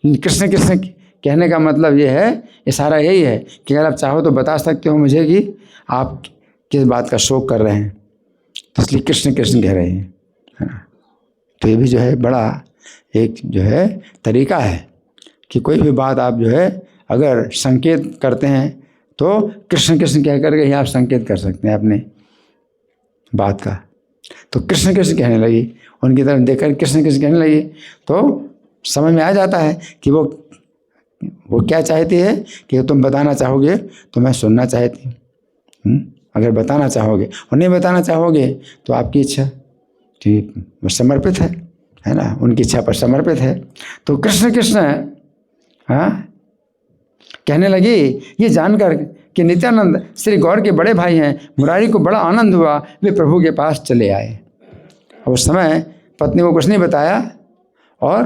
कृष्ण कृष्ण कहने का मतलब ये है, इशारा यही है कि अगर आप चाहो तो बता सकते हो मुझे कि आप किस बात का शोक कर रहे हैं। तो इसलिए कृष्ण कृष्ण कह रहे हैं, है ना। तो ये भी जो है बड़ा एक जो है तरीका है कि कोई भी बात आप जो है अगर संकेत करते हैं तो कृष्ण कृष्ण कह करके ही आप संकेत कर सकते हैं अपने बात का। तो कृष्ण कृष्ण कहने लगी, उनकी तरफ देखकर कृष्ण कृष्ण कहने लगी, तो समझ में आ जाता है कि वो क्या चाहती है कि तुम बताना चाहोगे तो मैं सुनना चाहती हूँ। अगर बताना चाहोगे और नहीं बताना चाहोगे तो आपकी इच्छा, ठीक, वो समर्पित है ना, उनकी इच्छा पर समर्पित है। तो कृष्ण कृष्ण कहने लगी, ये जानकर कि नित्यानंद श्री गौर के बड़े भाई हैं, मुरारी को बड़ा आनंद हुआ, वे प्रभु के पास चले आए। उस समय पत्नी को कुछ नहीं बताया और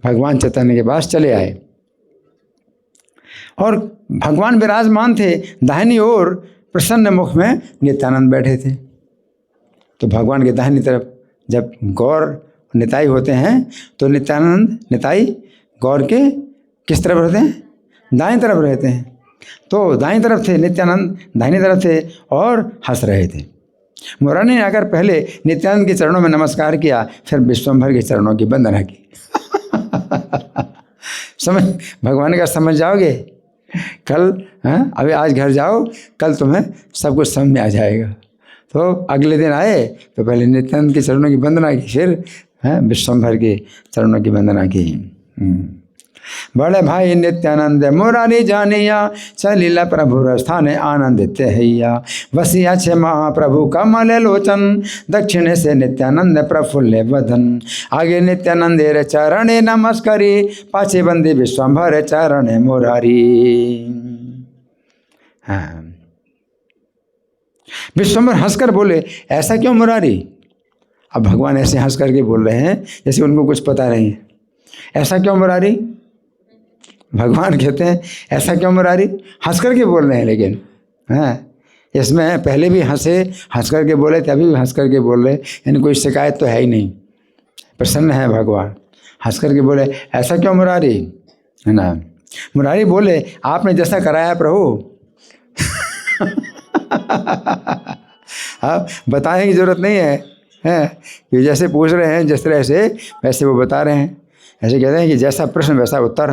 भगवान चैतन्य के पास चले आए और भगवान विराजमान थे। दाहिनी ओर प्रसन्न मुख में नित्यानंद बैठे थे। तो भगवान के दाहिनी तरफ जब गौर निताई होते हैं तो नित्यानंद निताई गौर के किस तरफ रहते हैं? दाईं तरफ रहते हैं। तो दाईं तरफ थे नित्यानंद, दाहिनी तरफ थे और हंस रहे थे। मुरारी ने आकर पहले नित्यानंद के चरणों में नमस्कार किया, फिर विश्वम्भर के चरणों की वंदना की। समझ, भगवान का समझ जाओगे कल, अभी आज घर जाओ, कल तुम्हें सब कुछ समझ में आ जाएगा। तो अगले दिन आए तो पहले नित्यानंद के चरणों की वंदना की, फिर विश्वम्भर के चरणों की वंदना की। बड़े भाई नित्यानंद मुरारी जानिया, चलिला प्रभु स्थान आनंदित हैया। वसिया छे महाप्रभु कमल लोचन, दक्षिण से नित्यानंद प्रफुल्ल वदन। आगे नित्यानंद चरणे नमस्कारी, पाछे बंदे विश्वम्भर चरण मुरारी। विश्वम्भर हंसकर बोले, ऐसा क्यों मुरारी? अब भगवान ऐसे हंस करके बोल रहे हैं जैसे उनको कुछ पता नहीं है। ऐसा क्यों मुरारी? भगवान कहते हैं ऐसा क्यों मुरारी? हंस करके बोल रहे हैं, लेकिन इसमें पहले भी हंस करके बोले थे, अभी भी हंस करके बोल रहे, यानी कोई शिकायत तो है ही नहीं, प्रसन्न है भगवान। हंस करके बोले ऐसा क्यों मुरारी, है ना। मुरारी बोले, आपने जैसा कराया प्रभु अब बताने की जरूरत नहीं है, कि जैसे पूछ रहे हैं जिस तरह से वैसे वो बता रहे हैं। ऐसे कहते हैं कि जैसा प्रश्न वैसा उत्तर,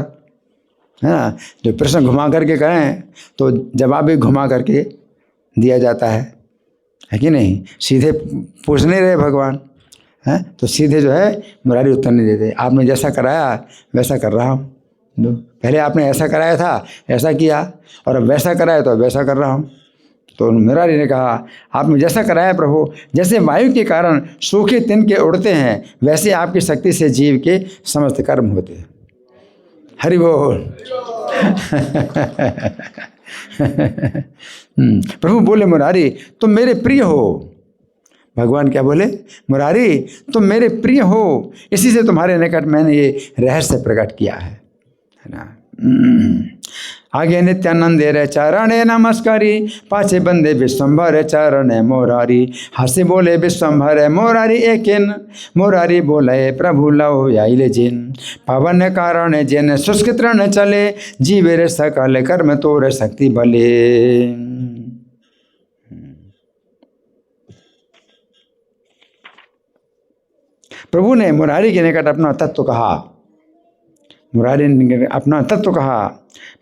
है ना। जो प्रश्न घुमा करके करें तो जवाब भी घुमा करके दिया जाता है कि नहीं। सीधे पूछ नहीं रहे भगवान, हैं, तो सीधे जो है मुरारी उत्तर नहीं देते। आपने जैसा कराया वैसा कर रहा हूँ, पहले आपने ऐसा कराया था ऐसा किया, और अब वैसा कराया तो वैसा कर रहा हूँ। तो मुरारी ने कहा, आपने जैसा कराया प्रभु, जैसे वायु के कारण सूखे तिनके उड़ते हैं, वैसे आपकी शक्ति से जीव के समस्त कर्म होते हैं। हरि बोल। प्रभु बोले, मुरारी तुम मेरे प्रिय हो। भगवान क्या बोले? मुरारी तुम मेरे प्रिय हो, इसी से तुम्हारे निकट मैंने ये रहस्य प्रकट किया है ना। आगे नित्यानंद रे चरणे नमस्कारी, पाछे बंदे विश्वम्भर चरण मुरारी। हंसे बोले विश्वम्भर मुरारी एकिन, मुरारी बोले प्रभु लव आइले जिन। पवन कारण जिन शुष्क तृण चले, जीवे रे सकल कर्म तोर शक्ति बले। प्रभु ने मुरारी के निकट अपना तत्व कहा, मुरारी ने अपना तत्व कहा।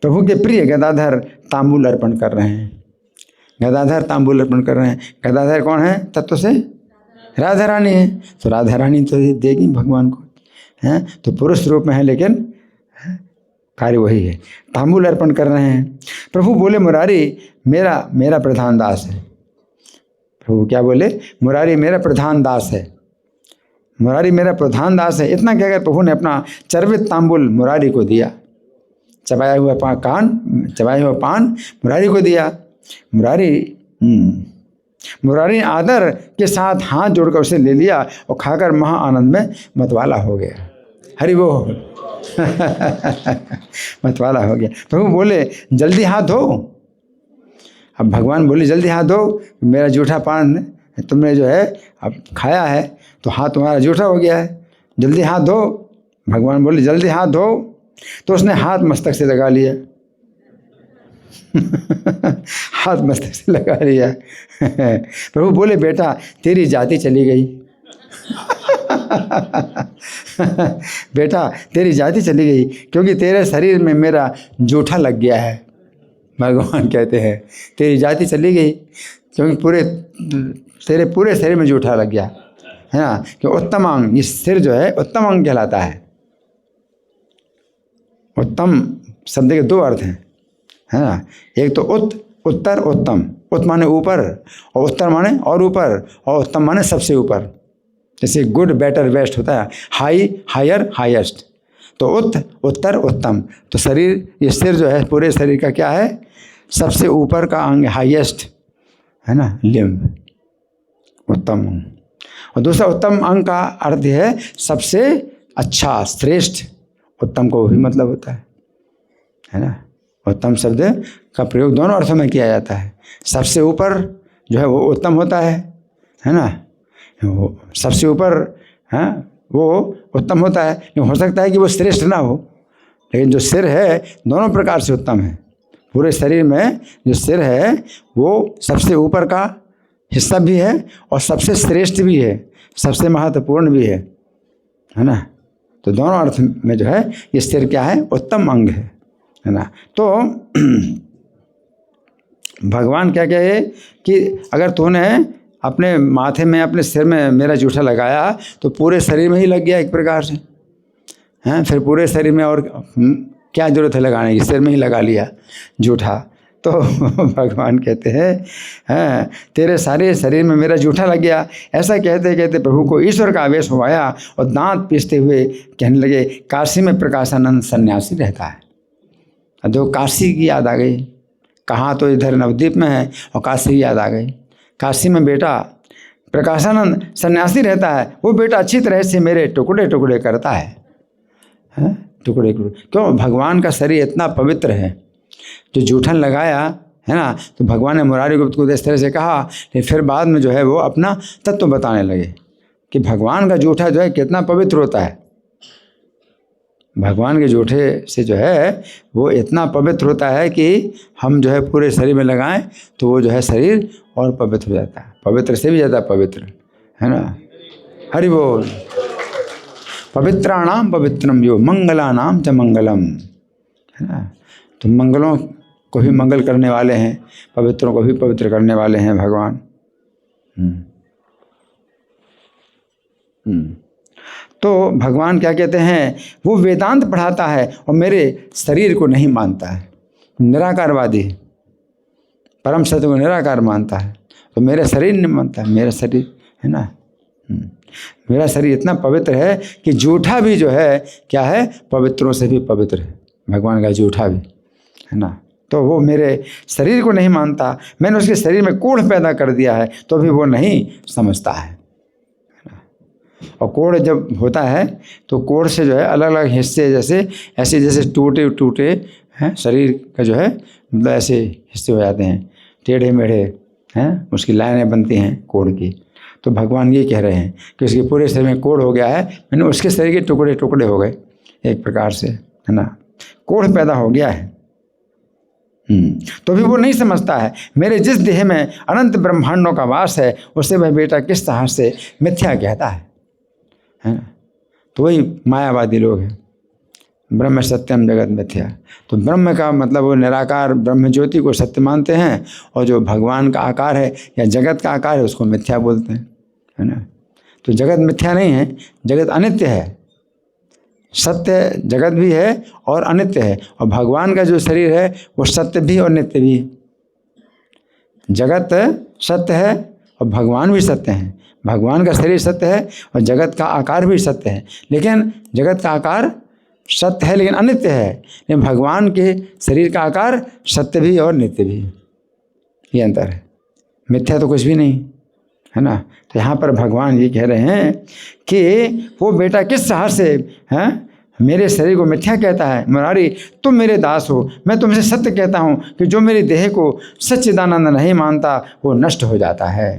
प्रभु के प्रिय गदाधर तांबूल अर्पण कर रहे हैं, गदाधर तांबूल अर्पण कर रहे हैं। गदाधर कौन है? तत्व से राधा रानी है, तो राधा रानी तो देगी भगवान को, हैं, तो पुरुष रूप में है, लेकिन कार्य वही है। तांबूल अर्पण कर रहे हैं। प्रभु बोले, मुरारी मेरा प्रधान दास है। प्रभु क्या बोले? मुरारी मेरा प्रधान दास है, मुरारी मेरा प्रधान दास है। इतना कहकर प्रभु ने अपना चर्वित तांबूल मुरारी को दिया, चबाया हुआ पान मुरारी को दिया। मुरारी आदर के साथ हाथ जोड़कर उसे ले लिया और खाकर महा आनंद में मतवाला हो गया। हरि बोल। मतवाला हो गया। प्रभु बोले, जल्दी हाथ धो। अब भगवान बोले, जल्दी हाथ धो, मेरा जूठा पान तुमने जो है अब खाया है, तो हाथ तुम्हारा जूठा हो गया है, जल्दी हाथ धो। भगवान बोले, जल्दी हाथ धो। तो उसने हाथ मस्तक से लगा लिया। हाथ मस्तक से लगा लिया। प्रभु बोले, बेटा तेरी जाति चली गई। बेटा तेरी जाति चली गई, क्योंकि तेरे शरीर में मेरा जूठा लग गया है। भगवान कहते हैं तेरी जाति चली गई, क्योंकि तेरे पूरे शरीर में जूठा लग गया है ना। कि उत्तम अंग, ये सिर जो है उत्तम अंग कहलाता है। उत्तम शब्द के दो अर्थ हैं, है ना। एक तो उत्तर, उत्तम, उत माने ऊपर, और उत्तर माने और ऊपर, और उत्तम माने सबसे ऊपर। जैसे गुड, बेटर, बेस्ट होता है, हाई, हायर, हाईएस्ट। तो उत्तर, उत्तम। तो शरीर, ये सिर जो है पूरे शरीर का क्या है, सबसे ऊपर का अंग, हाईएस्ट, है ना, लिम्ब, उत्तम अंग। और दूसरा उत्तम अंग का अर्थ है सबसे अच्छा, श्रेष्ठ। उत्तम को भी मतलब होता है ना। उत्तम शब्द का प्रयोग दोनों अर्थों में किया जाता है। सबसे ऊपर जो है वो उत्तम होता है ना। वो सबसे ऊपर है वो उत्तम होता है, लेकिन हो सकता है कि वो श्रेष्ठ ना हो, लेकिन जो सिर है दोनों प्रकार से उत्तम है। पूरे शरीर में जो सिर है वो सबसे ऊपर का हिस्सा भी है और सबसे श्रेष्ठ भी है, सबसे महत्वपूर्ण भी है ना। तो दोनों अर्थ में जो है ये सिर क्या है, उत्तम अंग है ना। तो भगवान क्या कहे कि अगर तूने अपने माथे में, अपने सिर में मेरा जूठा लगाया तो पूरे शरीर में ही लग गया एक प्रकार से, हैं। फिर पूरे शरीर में और क्या जरूरत है लगाने की, सिर में ही लगा लिया जूठा। तो भगवान कहते हैं तेरे सारे शरीर में मेरा जूठा लग गया। ऐसा कहते कहते प्रभु को ईश्वर का आवेश हो आया और दांत पीसते हुए कहने लगे, काशी में प्रकाशानंद सन्यासी रहता है। जो काशी की याद आ गई, कहाँ तो इधर नवद्वीप में है और काशी की याद आ गई। काशी में बेटा प्रकाशानंद सन्यासी रहता है, वो बेटा अच्छी तरह से मेरे टुकड़े टुकड़े करता है, टुकड़े टुकड़े। क्यों? भगवान का शरीर इतना पवित्र है। जो जूठन लगाया है ना, तो भगवान ने मुरारी गुप्त को इस तरह से कहा, लेकिन फिर बाद में जो है वो अपना तत्व बताने लगे कि भगवान का जूठा जो है कितना पवित्र होता है। भगवान के जूठे से जो है वो इतना पवित्र होता है कि हम जो है पूरे शरीर में लगाएं तो वो जो है शरीर और पवित्र हो जाता है, पवित्र से भी ज़्यादा पवित्र, है ना। हरि बोल। पवित्राणाम पवित्रम यो मंगलानाम च मंगलम, है ना। तो मंगलों को भी मंगल करने वाले हैं, पवित्रों को भी पवित्र करने वाले हैं भगवान। तो भगवान क्या कहते हैं, वो वेदांत पढ़ाता है और मेरे शरीर को नहीं मानता है, निराकारवादी, परम सत्य को निराकार मानता है। तो मेरा शरीर नहीं मानता है, मेरा शरीर है ना, मेरा शरीर इतना पवित्र है कि जूठा भी जो है क्या है, पवित्रों से भी पवित्र है, भगवान का जूठा भी, है ना। तो वो मेरे शरीर को नहीं मानता, मैंने उसके शरीर में कोढ़ पैदा कर दिया है तो भी वो नहीं समझता है। और कोढ़ जब होता है तो कोढ़ से जो है अलग अलग हिस्से, जैसे ऐसे जैसे टूटे टूटे हैं शरीर का जो है, मतलब ऐसे हिस्से हो जाते हैं, टेढ़े मेढ़े हैं, उसकी लाइनें बनती हैं कोढ़ की। तो भगवान ये कह रहे हैं कि उसके पूरे शरीर में कोढ़ हो गया है, मैंने उसके शरीर के टुकड़े टुकड़े हो गए एक प्रकार से, है ना, कोढ़ पैदा हो गया है। तो भी वो नहीं समझता है मेरे जिस देह में अनंत ब्रह्मांडों का वास है उसे वह बेटा किस तरह से मिथ्या कहता है ना। तो वही मायावादी लोग हैं, ब्रह्म सत्यम जगत मिथ्या। तो ब्रह्म का मतलब वो निराकार ब्रह्म ज्योति को सत्य मानते हैं, और जो भगवान का आकार है या जगत का आकार है उसको मिथ्या बोलते हैं, है ना। तो जगत मिथ्या नहीं है, जगत अनित्य है, सत्य जगत भी है और अनित्य है। और भगवान का जो शरीर है वो सत्य भी और नित्य भी। जगत सत्य है और भगवान भी सत्य हैं। भगवान का शरीर सत्य है और जगत का आकार भी सत्य है, लेकिन जगत का आकार सत्य है लेकिन अनित्य है, लेकिन भगवान के शरीर का आकार सत्य भी और नित्य भी। ये अंतर है, मिथ्या तो कुछ भी नहीं, है ना। तो यहाँ पर भगवान ये कह रहे हैं कि वो बेटा किस साहस से मेरे शरीर को मिथ्या कहता है। मुरारी तुम मेरे दास हो, मैं तुमसे सत्य कहता हूँ कि जो मेरी देह को सच्चिदानंद नहीं मानता वो नष्ट हो जाता है।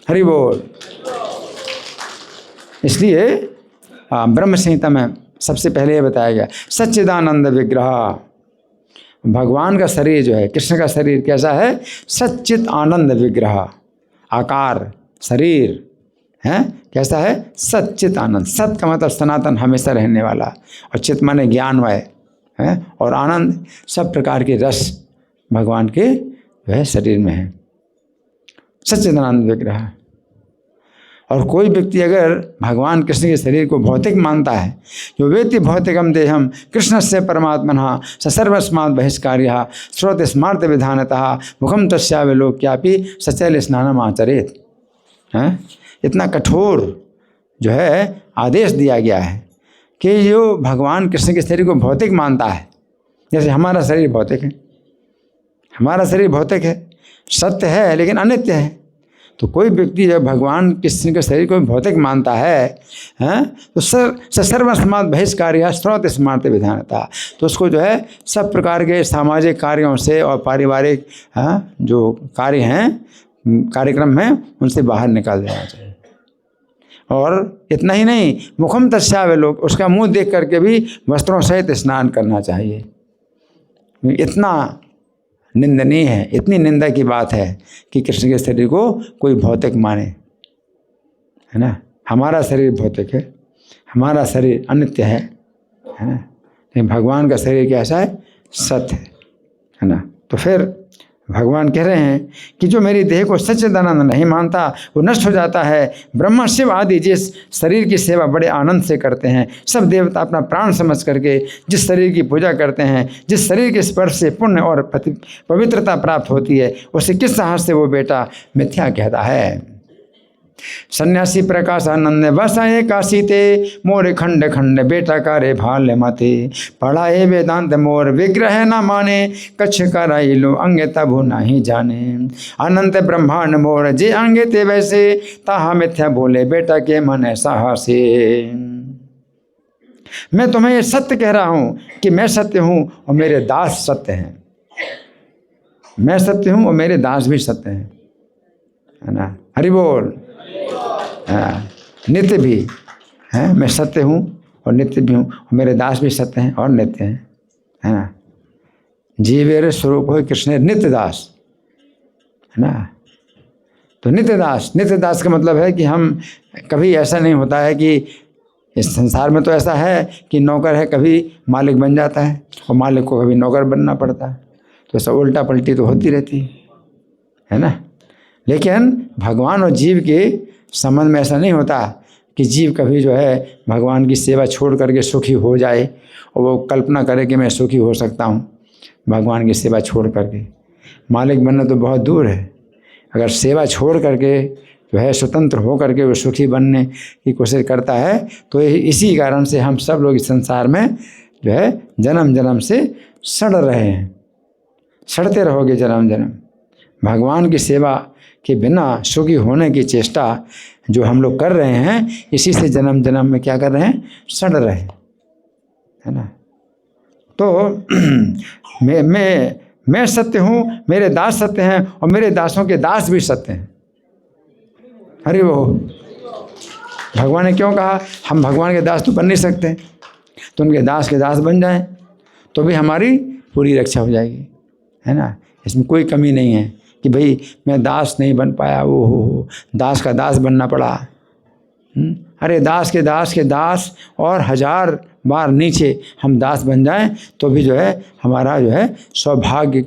हरि बोल। इसलिए ब्रह्म संहिता में सबसे पहले ये बताया गया सच्चिदानंद विग्रह। भगवान का शरीर जो है, कृष्ण का शरीर कैसा है, सच्चित आनंद विग्रह, आकार शरीर है कैसा है, सच्चित आनंद। सत का मतलब सनातन, हमेशा रहने वाला, और चित माने ज्ञानमय है, और आनंद सब प्रकार के रस भगवान के वह शरीर में है, सच्चिदानंद विग्रह। और कोई व्यक्ति अगर भगवान कृष्ण के शरीर को भौतिक मानता है, जो वेत्ति भौतिकम देहम कृष्ण से परमात्मनः सर्वस्मात् बहिष्कार्यः श्रोत स्मार्त विधानतः मुखम तस्याविलोक्यापि सचैल स्नानम आचरेत। इतना कठोर जो है आदेश दिया गया है कि जो भगवान कृष्ण के शरीर को भौतिक मानता है, जैसे हमारा शरीर भौतिक है, हमारा शरीर भौतिक है, सत्य है लेकिन अनित्य है। तो कोई व्यक्ति जब भगवान कृष्ण के शरीर को भौतिक मानता है, तो सर्वस्मात् बहिष्कार्यः श्रोत स्मार्त विधानता, तो उसको जो है सब प्रकार के सामाजिक कार्यों से और पारिवारिक जो कार्य हैं, कार्यक्रम हैं, उनसे बाहर निकाल देना चाहिए। और इतना ही नहीं, मुखम तस्याविलोक, उसका मुंह देख करके भी वस्त्रों सहित स्नान करना चाहिए। इतना निंदनीय है, इतनी निंदा की बात है कि कृष्ण के शरीर को कोई भौतिक माने, है ना। हमारा शरीर भौतिक है, हमारा शरीर अनित्य है ना, लेकिन भगवान का शरीर कैसा है? सत्य है ना। तो फिर भगवान कह रहे हैं कि जो मेरी देह को सच्चिदानंद नहीं मानता वो नष्ट हो जाता है। ब्रह्मा शिव आदि जिस शरीर की सेवा बड़े आनंद से करते हैं, सब देवता अपना प्राण समझ करके जिस शरीर की पूजा करते हैं, जिस शरीर के स्पर्श से पुण्य और पवित्रता प्राप्त होती है, उसे किस साहस से वो बेटा मिथ्या कहता है। सन्यासी प्रकाशानंद बसाए काशी ते मोर खंड खंड बेटा करे भाल्य मते पढ़ाए वेदांत मोर विग्रह न माने कच्छ कराई लो अंगे तबु नहीं जाने अनंत ब्रह्मांड मोर जे अंगे ते वैसे ताहा मिथ्या बोले बेटा के मन साहसे। मैं तुम्हें ये सत्य कह रहा हूँ कि मैं सत्य हूँ और मेरे दास सत्य हैं। मैं सत्य हूँ और मेरे दास भी सत्य हैं, है ना। हरि बोल। नित्य भी है, मैं सत्य हूँ और नित्य भी हूँ, और मेरे दास भी सत्य हैं और नित्य हैं, है ना। जीवेर स्वरूप हो कृष्ण नित्य दास, है ना। तो नित्य दास का मतलब है कि हम कभी ऐसा नहीं होता है कि इस संसार में तो ऐसा है कि नौकर है कभी मालिक बन जाता है और मालिक को कभी नौकर बनना पड़ता है, तो ऐसा उल्टा पलटी तो होती रहती है ना। लेकिन भगवान और जीव के संबंध में ऐसा नहीं होता कि जीव कभी जो है भगवान की सेवा छोड़ करके सुखी हो जाए और वो कल्पना करे कि मैं सुखी हो सकता हूँ भगवान की सेवा छोड़ करके। मालिक बनना तो बहुत दूर है, अगर सेवा छोड़ करके जो है स्वतंत्र हो करके वो सुखी बनने की कोशिश करता है, तो इसी कारण से हम सब लोग इस संसार में जो है जन्म जन्म से सड़ रहे हैं, सड़ते रहोगे जन्म जन्म। भगवान की सेवा के बिना सुखी होने की चेष्टा जो हम लोग कर रहे हैं, इसी से जन्म जन्म में क्या कर रहे हैं? सड़ रहे हैं, है ना। तो मैं सत्य हूँ, मेरे दास सत्य हैं और मेरे दासों के दास भी सत्य हैं। अरे वो भगवान ने क्यों कहा हम भगवान के दास तो बन नहीं सकते, तो उनके दास के दास बन जाएं तो भी हमारी पूरी रक्षा हो जाएगी, है ना। इसमें कोई कमी नहीं है कि भाई मैं दास नहीं बन पाया, वो हो दास का दास बनना पड़ा। अरे दास के दास और 1000 बार नीचे हम दास बन जाएं तो भी जो है हमारा जो है सौभाग्य,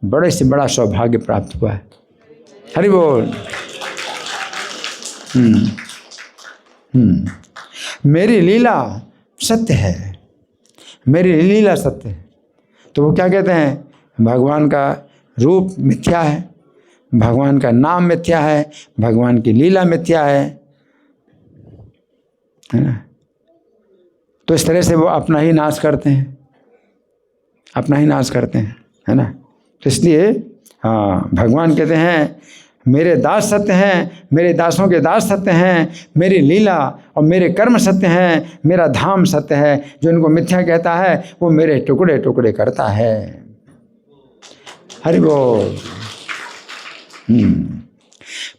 बड़े से बड़ा सौभाग्य प्राप्त हुआ है। हरि बोल। मेरी लीला सत्य है, मेरी लीला सत्य है। तो वो क्या कहते हैं? भगवान का रूप मिथ्या है, भगवान का नाम मिथ्या है, भगवान की लीला मिथ्या है ना। तो इस तरह से वो अपना ही नाश करते हैं, अपना ही नाश करते हैं, है ना। तो इसलिए भगवान कहते हैं मेरे दास सत्य हैं, मेरे दासों के दास सत्य हैं, मेरी लीला और मेरे कर्म सत्य हैं, मेरा धाम सत्य है। जो इनको मिथ्या कहता है वो मेरे टुकड़े टुकड़े करता है। हरि बोल।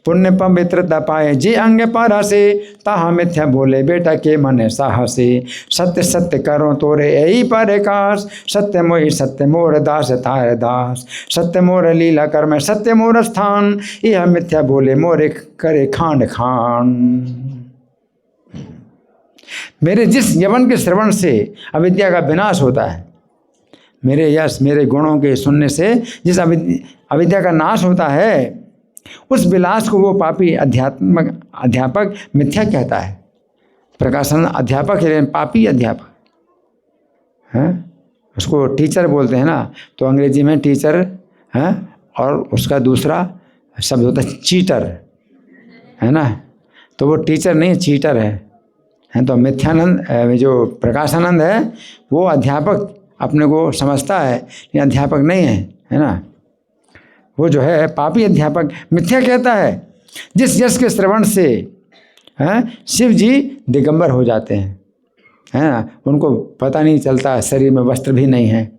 पुण्य पवित्रता पाए जे अंग पारा से ताहा मिथ्या बोले बेटा के मन साहसे। सत्य सत्य करो तोरे यही पर काश, सत्य मोहि सत्य मोर दास तार दास। सत्य मोर लीला कर्म सत्य मोर स्थान, यह मिथ्या बोले मोरे करे खांड खांड। मेरे जिस यवन के श्रवण से अविद्या का विनाश होता है, मेरे यश मेरे गुणों के सुनने से जिस अविद्या का नाश होता है, उस विलास को वो पापी अध्यापक मिथ्या कहता है। प्रकाशन अध्यापक है, पापी अध्यापक है, उसको टीचर बोलते हैं ना, तो अंग्रेजी में टीचर है और उसका दूसरा शब्द होता है चीटर, है ना। तो वो टीचर नहीं चीटर है। तो मिथ्यानंद जो प्रकाशानंद है वो अध्यापक अपने को समझता है, ये अध्यापक नहीं है ना। वो जो है पापी अध्यापक मिथ्या कहता है। जिस यश के श्रवण से शिव जी दिगंबर हो जाते हैं, है ना, उनको पता नहीं चलता, शरीर में वस्त्र भी नहीं है,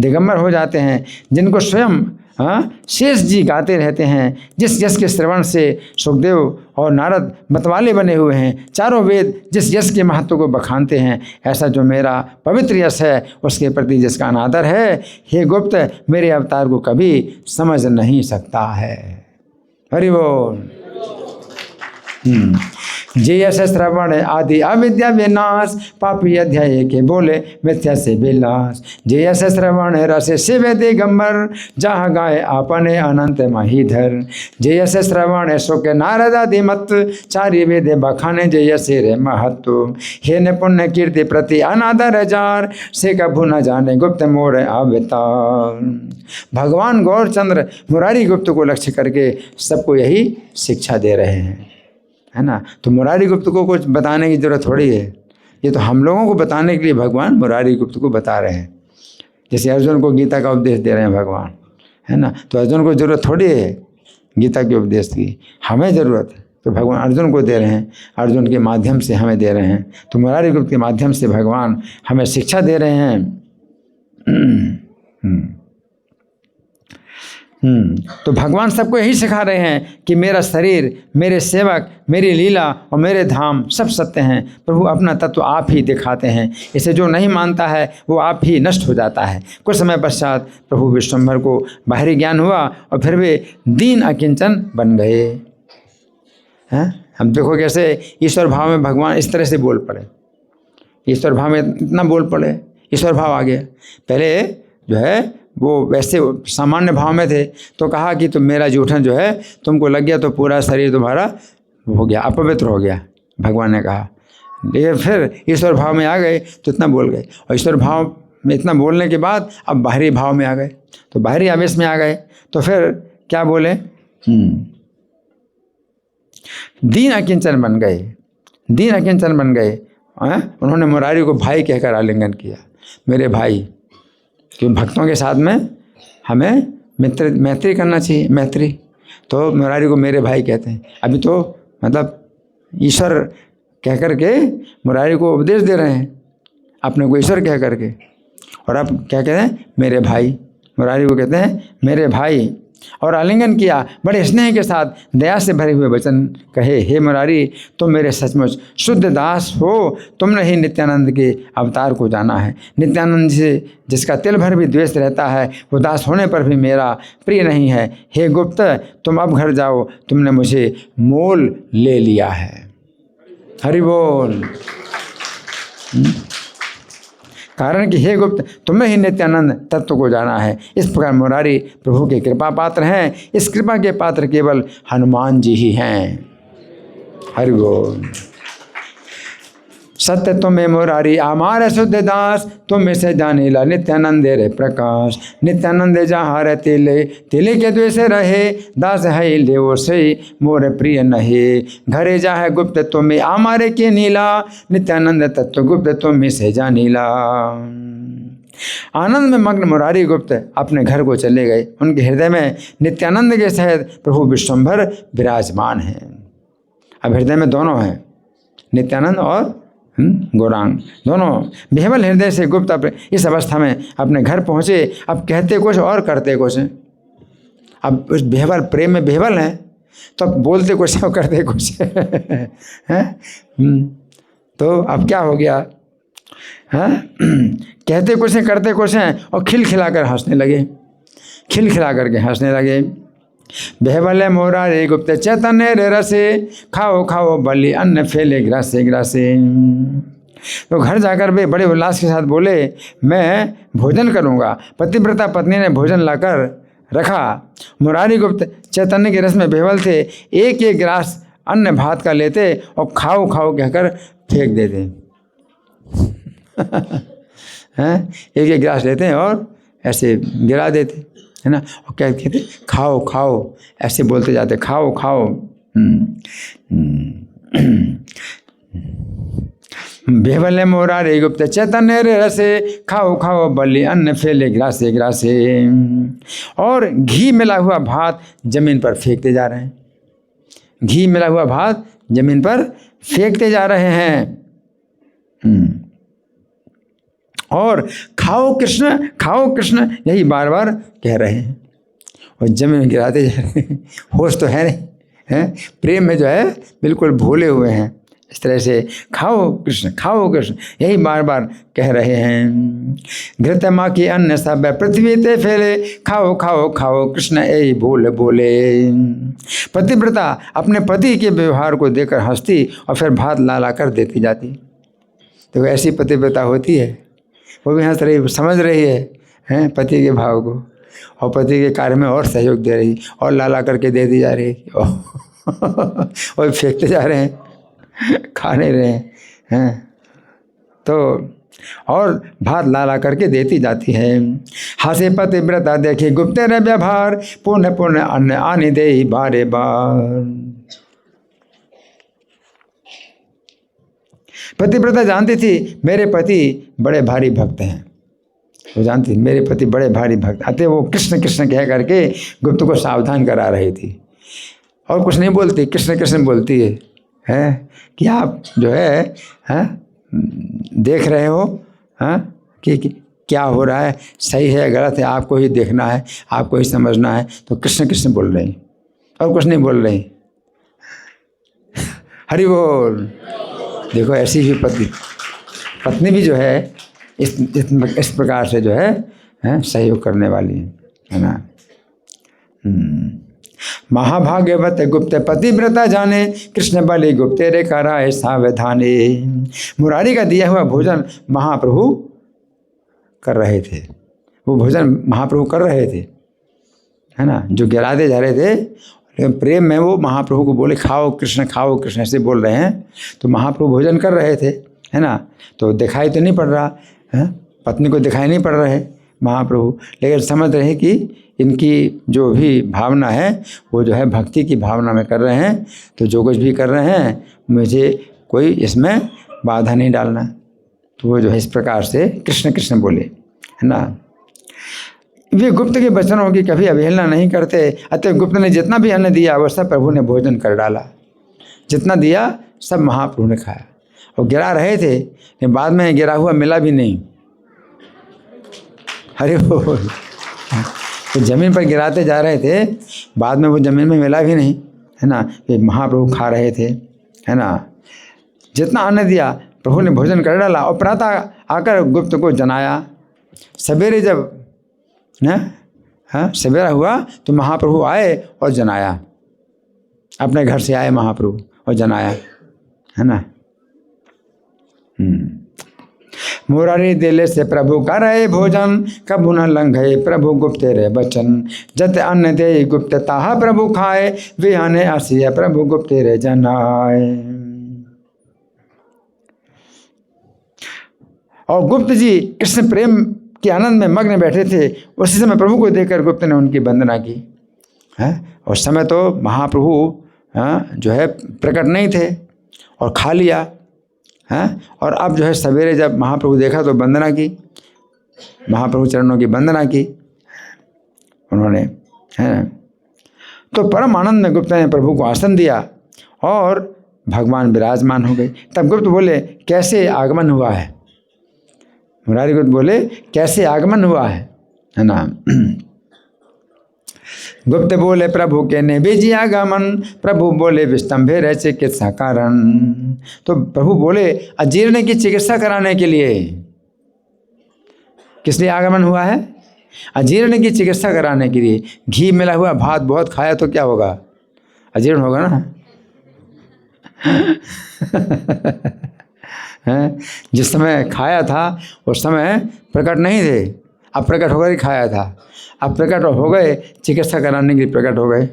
दिगंबर हो जाते हैं। जिनको स्वयं शेष जी गाते रहते हैं, जिस यश के श्रवण से सुखदेव और नारद मतवाले बने हुए हैं, चारों वेद जिस यश के महत्व को बखानते हैं, ऐसा जो मेरा पवित्र यश है उसके प्रति जिसका अनादर है, हे गुप्त मेरे अवतार को कभी समझ नहीं सकता है। हरि बोल। जे यश श्रवण आदि अविद्या विनाश, पापी अध्याय के बोले मिथ्या से विलास। जे यश श्रवण रस शिव दिगंबर, जहाँ गाय आपने अनंत महीधर। जे यश श्रवण सुख नारद आदि मत, चारि वेद बखाने जे यश रे महत्व। हे न पुण्य कीर्ति प्रति अनादर जार, से कभू न जाने गुप्त मोर अवतार। भगवान गौरचंद्र मुरारी गुप्त को लक्ष्य करके सबको यही शिक्षा दे रहे हैं, है ना। तो मुरारी गुप्त को कुछ बताने की जरूरत थोड़ी है, ये तो हम लोगों को बताने के लिए भगवान मुरारी गुप्त को बता रहे हैं। जैसे अर्जुन को गीता का उपदेश दे रहे हैं भगवान, है ना, तो अर्जुन को जरूरत थोड़ी है गीता के उपदेश की, हमें ज़रूरत है। तो भगवान अर्जुन को दे रहे हैं, अर्जुन के माध्यम से हमें दे रहे हैं। तो मुरारी गुप्त के माध्यम से भगवान हमें शिक्षा दे रहे हैं। तो भगवान सबको यही सिखा रहे हैं कि मेरा शरीर, मेरे सेवक, मेरी लीला और मेरे धाम सब सत्य हैं। प्रभु अपना तत्व आप ही दिखाते हैं, इसे जो नहीं मानता है वो आप ही नष्ट हो जाता है। कुछ समय पश्चात प्रभु विश्वम्भर को बाहरी ज्ञान हुआ और फिर वे दीन अकिंचन बन गए। हैं, हम देखो कैसे ईश्वर भाव में भगवान इस तरह से बोल पड़े, ईश्वर भाव में इतना बोल पड़े, ईश्वर भाव आ गया। पहले जो है वो वैसे सामान्य भाव में थे, तो कहा कि तुम मेरा जूठन जो है तुमको लग गया तो पूरा शरीर तुम्हारा हो गया, अपवित्र हो गया, भगवान ने कहा। लेकिन फिर ईश्वर भाव में आ गए तो इतना बोल गए, और ईश्वर भाव में इतना बोलने के बाद अब बाहरी भाव में आ गए, तो बाहरी आवेश में आ गए, तो फिर क्या बोले, दीन अकिंचन बन गए, दीन अकिंचन बन गए। उन्होंने मुरारी को भाई कहकर आलिंगन किया, मेरे भाई। क्योंकि भक्तों के साथ में हमें मैत्री करना चाहिए, मैत्री। तो मुरारी को मेरे भाई कहते हैं। अभी तो मतलब ईश्वर कह कर के मुरारी को उपदेश दे रहे हैं, अपने को ईश्वर कह कर के, और अब क्या कहते हैं, मेरे भाई। मुरारी को कहते हैं मेरे भाई, और आलिंगन किया। बड़े स्नेह के साथ दया से भरे हुए वचन कहे, हे मुरारी तुम मेरे सचमुच शुद्ध दास हो, तुमने ही नित्यानंद के अवतार को जाना है। नित्यानंद से जिसका तिल भर भी द्वेष रहता है, वो दास होने पर भी मेरा प्रिय नहीं है। हे गुप्त तुम अब घर जाओ, तुमने मुझे मोल ले लिया है। हरि बोल। कारण कि हे गुप्त तुम्हें ही नित्यानंद तत्व को जाना है। इस प्रकार मुरारी प्रभु के कृपा पात्र हैं। इस कृपा के पात्र केवल हनुमान जी ही हैं। हरि बोल। सत्य तुम्हें मुरारी आमार शुद्ध दास, तुम से जाने ला नित्यानंद रे प्रकाश। नित्यानंद जहाँ रे तिले, तिले के द्वेष रहे, दास है लेवो से मोर प्रिय नहे। घरे जा है गुप्त तुम्हें आमारे के नीला, नित्यानंद तत्व गुप्त तुम्हें से जानीला। आनंद में मग्न मुरारी गुप्त अपने घर को चले गए। उनके हृदय में नित्यानंद के सहित प्रभु विश्वम्भर विराजमान हैं। अब हृदय में दोनों हैं, नित्यानंद और गौरांग, दोनों बेहबल हृदय से गुप्त इस अवस्था में अपने घर पहुँचे। अब कहते कुछ और करते कुछ। अब उस बेहबल प्रेम में बेहबल हैं, तो अब बोलते कुछ और करते कुछ हैं। तो अब क्या हो गया, कहते कुछ हैं करते कुछ हैं, और खिलखिला कर हंसने लगे, खिलखिला करके हंसने लगे। बेहबल मोरारी गुप्त चैतन्य रे रसे, खाओ खाओ बलि अन्न फैले ग्रासे ग्रासे। तो घर जाकर वे बड़े उल्लास के साथ बोले, मैं भोजन करूँगा। पतिव्रता पत्नी ने भोजन लाकर रखा। मुरारी गुप्त चैतन्य के रस में बेहवल थे। एक एक गिलास अन्न भात का लेते और खाओ खाओ कहकर फेंक देते हैं। एक एक गिलास लेते हैं और ऐसे गिरा देते, है ना, और क्या कहते, खाओ खाओ, ऐसे बोलते जाते, खाओ खाओ। बेवले मुरारी गुप्त चैतन्य रसे, खाओ खाओ बलि अन्न फैले ग्रासे ग्रासे। और घी मिला हुआ भात जमीन पर फेंकते जा रहे हैं। घी मिला हुआ भात जमीन पर फेंकते जा रहे हैं। और खाओ कृष्ण यही बार बार कह रहे हैं और जमीन गिराते जा रहे हैं। होश तो है नहीं, है प्रेम में जो है बिल्कुल भूले हुए हैं। इस तरह से खाओ कृष्ण यही बार बार कह रहे हैं। घृत माँ की अन्न सब पृथ्वी ते फैले, खाओ खाओ खाओ कृष्ण यही बोल बोले। पतिव्रता अपने पति के व्यवहार को देखकर हंसती और फिर भात ला ला कर देती जाती। तो ऐसी पतिव्रता होती है, वो भी हंस रही, समझ रही है पति के भाव को, और पति के कार्य में और सहयोग दे रही और ला ला करके दे दी जा रही और फेंकते जा रहे हैं, खा नहीं रहे हैं। तो और भात ला ला करके देती जाती है। हासे पतिव्रता देखे गुप्ते रे व्यवहार, पुण्य पुण्य अन्न आने दे बारे बार। पतिव्रता जानती थी मेरे पति बड़े भारी भक्त हैं, वो जानती मेरे पति बड़े भारी भक्त, अतः वो कृष्ण कृष्ण कह करके गुप्त को सावधान करा रही थी। और कुछ नहीं बोलती, कृष्ण कृष्ण बोलती है कि आप जो है देख रहे हो कि क्या हो रहा है, सही है गलत है, आपको ही देखना है, आपको ही समझना है। तो कृष्ण कृष्ण बोल रही और कुछ नहीं बोल रही। हरि बोल। देखो ऐसी ही पत्नी भी जो है इस प्रकार से जो है सहयोग करने वाली है ना। महाभाग्यवत गुप्त पतिव्रता जाने, कृष्ण बलि गुप्ते रे कराए सावधाने। मुरारी का दिया हुआ भोजन महाप्रभु कर रहे थे, वो भोजन महाप्रभु कर रहे थे, है ना, जो गिराते जा रहे थे। लेकिन प्रेम में वो महाप्रभु को बोले खाओ कृष्ण ऐसे बोल रहे हैं। तो महाप्रभु भोजन कर रहे थे, है ना, तो दिखाई तो नहीं पड़ रहा है, पत्नी को दिखाई नहीं पड़ रहे महाप्रभु, लेकिन समझ रहे कि इनकी जो भी भावना है वो जो है भक्ति की भावना में कर रहे हैं। तो जो कुछ भी कर रहे हैं मुझे कोई इसमें बाधा नहीं डालना। तो वो जो है इस प्रकार से कृष्ण कृष्ण बोले, है ना। वे गुप्त के वचनों की कभी अवहेलना नहीं करते। अतः गुप्त ने जितना भी अन्न दिया वह सब प्रभु ने भोजन कर डाला। जितना दिया सब महाप्रभु ने खाया। और गिरा रहे थे लेकिन बाद में गिरा हुआ मिला भी नहीं। अरे वो तो ज़मीन पर गिराते जा रहे थे, बाद में वो ज़मीन में मिला भी नहीं, है ना। ये महाप्रभु खा रहे थे, है ना। जितना अन्न दिया प्रभु ने भोजन कर डाला और प्रातः आकर गुप्त को जनाया। सवेरे जब सवेरा हुआ तो महाप्रभु आए और जनाया, अपने घर से आए महाप्रभु और जनाया, है ना। मुरारी दिले से प्रभु का रहे भोजन, कबू न लंघे प्रभु गुप्ते रे बचन। जत अन्न दे गुप्त ताहा प्रभु खाए, वे आने आसिया प्रभु गुप्ते रे जनाए। और गुप्त जी कृष्ण प्रेम के आनंद में मग्न बैठे थे। उसी समय प्रभु को देखकर गुप्त ने उनकी वंदना की है। और समय तो महाप्रभु जो है प्रकट नहीं थे और खा लिया है। और अब जो है सवेरे जब महाप्रभु देखा तो वंदना की, महाप्रभु चरणों की वंदना की उन्होंने, है। तो परम आनंद में गुप्त ने प्रभु को आसन दिया और भगवान विराजमान हो गए। तब गुप्त बोले कैसे आगमन हुआ है। मुरारी गुप्त बोले कैसे आगमन हुआ है ना। गुप्त बोले प्रभु के ने भेजी आगमन, प्रभु बोले विस्तंभे रह चिकित्सा कारण। तो प्रभु बोले अजीर्ण की चिकित्सा कराने के लिए। किस लिए आगमन हुआ है? अजीर्ण की चिकित्सा कराने के लिए। घी मिला हुआ भात बहुत खाया तो क्या होगा? अजीर्ण होगा ना। हैं? जिस समय खाया था उस समय प्रकट नहीं थे, अब प्रकट होकर ही खाया था। अब प्रकट हो गए, चिकित्सा कराने के लिए प्रकट हो गए।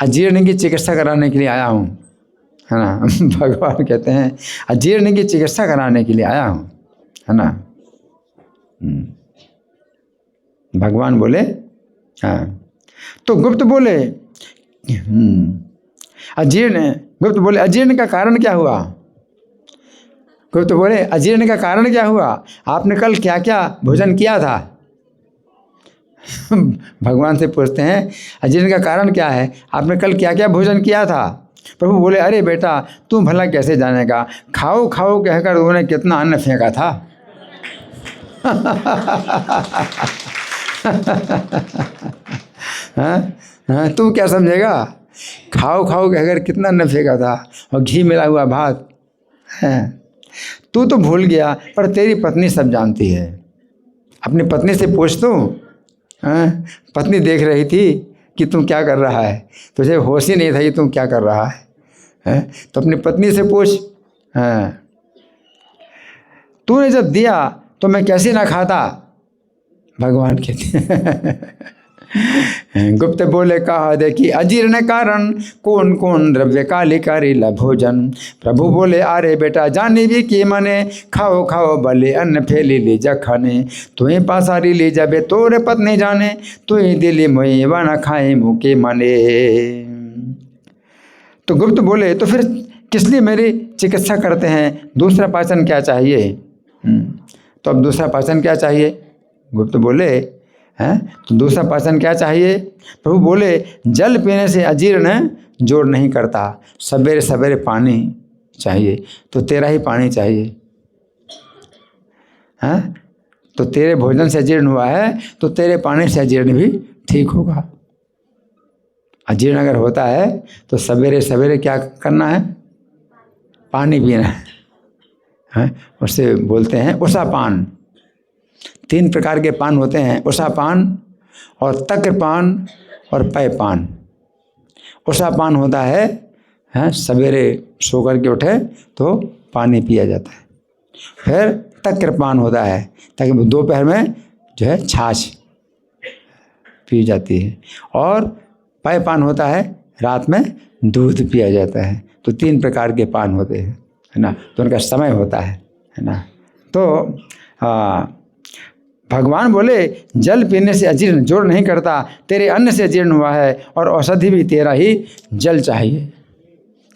अजीर्ण की चिकित्सा कराने के लिए आया हूँ, है ना। भगवान कहते हैं अजीर्ण की चिकित्सा कराने के लिए आया हूँ, है ना। भगवान बोले हाँ। तो गुप्त बोले अजीर्ण, गुप्त बोले अजीर्ण का कारण क्या हुआ? गुप्त बोले अजीर्ण का कारण क्या हुआ? आपने कल क्या क्या भोजन किया था? भगवान से पूछते हैं अजीर्ण का कारण क्या है, आपने कल क्या क्या भोजन किया था? प्रभु बोले अरे बेटा तू भला कैसे जानेगा, खाओ खाओ कहकर उन्होंने कितना अन्न फेंका था। हाँ, तू क्या समझेगा, खाओ खाओ कहकर कितना अन्न फेंका था और घी मिला हुआ भात है। तू तो भूल गया, पर तेरी पत्नी सब जानती है। अपनी पत्नी से पूछ तू, पत्नी देख रही थी कि तू क्या कर रहा है, तुझे होश ही नहीं था कि तू क्या कर रहा है? तो अपनी पत्नी से पूछ। तूने जब दिया तो मैं कैसे ना खाता? भगवान कहते गुप्त बोले कहा देखी अजीर्ण कारण कौन कौन द्रव्य काली करेला भोजन। प्रभु बोले अरे बेटा जानी भी कि मने खाओ खाओ भले अन्न फैली ले जा खाने। तुम्हें पासारी ले जाबे तोरे पत्नी जाने, तुम्हें दिली मोए वाना खाए मुके माने। तो गुप्त बोले तो फिर किस लिए मेरी चिकित्सा करते हैं, दूसरा पाचन क्या चाहिए? तो अब दूसरा पाचन क्या चाहिए? गुप्त बोले हैं तो दूसरा पाचन क्या चाहिए? प्रभु बोले जल पीने से अजीर्ण जोड़ नहीं करता, सवेरे सवेरे पानी चाहिए, तो तेरा ही पानी चाहिए। हैं? तो तेरे भोजन से अजीर्ण हुआ है तो तेरे पानी से अजीर्ण भी ठीक होगा। अजीर्ण अगर होता है तो सवेरे सवेरे क्या करना है? पानी पीना है। उससे बोलते हैं उषापान। 3 प्रकार के पान होते हैं, उषापान और तक्रपान और पयपान। उषापान होता है सवेरे सो कर के उठे तो पानी पिया जाता है। फिर तक्रपान होता है ताकि दोपहर में जो है छाछ पी जाती है, और पयपान होता है रात में दूध पिया जाता है। तो 3 प्रकार के पान होते हैं, है ना। तो उनका समय होता है ना। तो भगवान बोले जल पीने से अजीर्ण जोड़ नहीं करता, तेरे अन्न से अजीर्ण हुआ है, और औषधि भी तेरा ही जल चाहिए,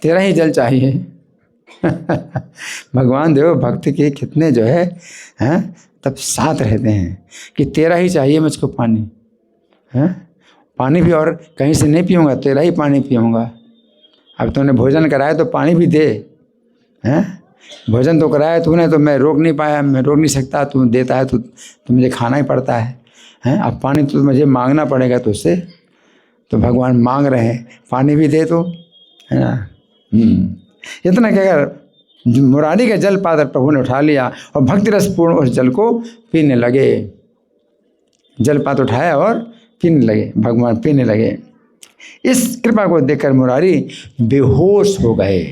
तेरा ही जल चाहिए। भगवान देव भक्ति के कितने जो है तब साथ रहते हैं कि तेरा ही चाहिए मुझको पानी। पानी भी और कहीं से नहीं पीऊँगा, तेरा ही पानी पीऊँगा। अब तूने भोजन कराया तो पानी भी दे। भोजन तो कराया तूने, तो मैं रोक नहीं पाया, मैं रोक नहीं सकता, तू देता है तो मुझे खाना ही पड़ता है। अब पानी तो मुझे मांगना पड़ेगा तुझसे। तो भगवान मांग रहे हैं पानी भी दे तो, है ना। इतना कहकर मुरारी का जल पात्र प्रभु ने उठा लिया और भक्ति रस पूर्ण उस जल को पीने लगे। जल पात्र उठाया और पीने लगे, भगवान पीने लगे। इस कृपा को देखकर मुरारी बेहोश हो गए।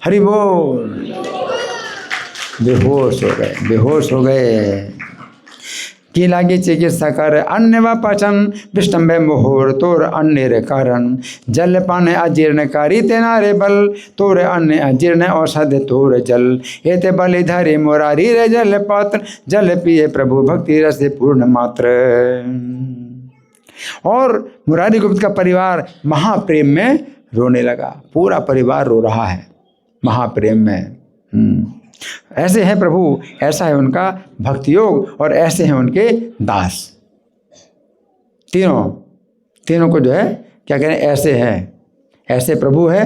हरि बोल। बेहोश हो गए, बेहोश हो गए। की लागी चिकित्सा कर अन्य व पाचन विष्टम्भे मोहोर तोर अन्य रे कारण। जल पान अजीर्णकारी तेनारे बल तोर अन्य अजीर्ण औषध तोर जल। एते बलि धरे मुरारी रे जल पात्र जल पिए प्रभु भक्ति रस पूर्ण मात्र। और मुरारी गुप्त का परिवार महाप्रेम में रोने लगा। पूरा परिवार रो रहा है महाप्रेम में। ऐसे हैं प्रभु, ऐसा है उनका भक्ति योग, और ऐसे हैं उनके दास। तीनों को जो है क्या करें, ऐसे हैं, ऐसे प्रभु है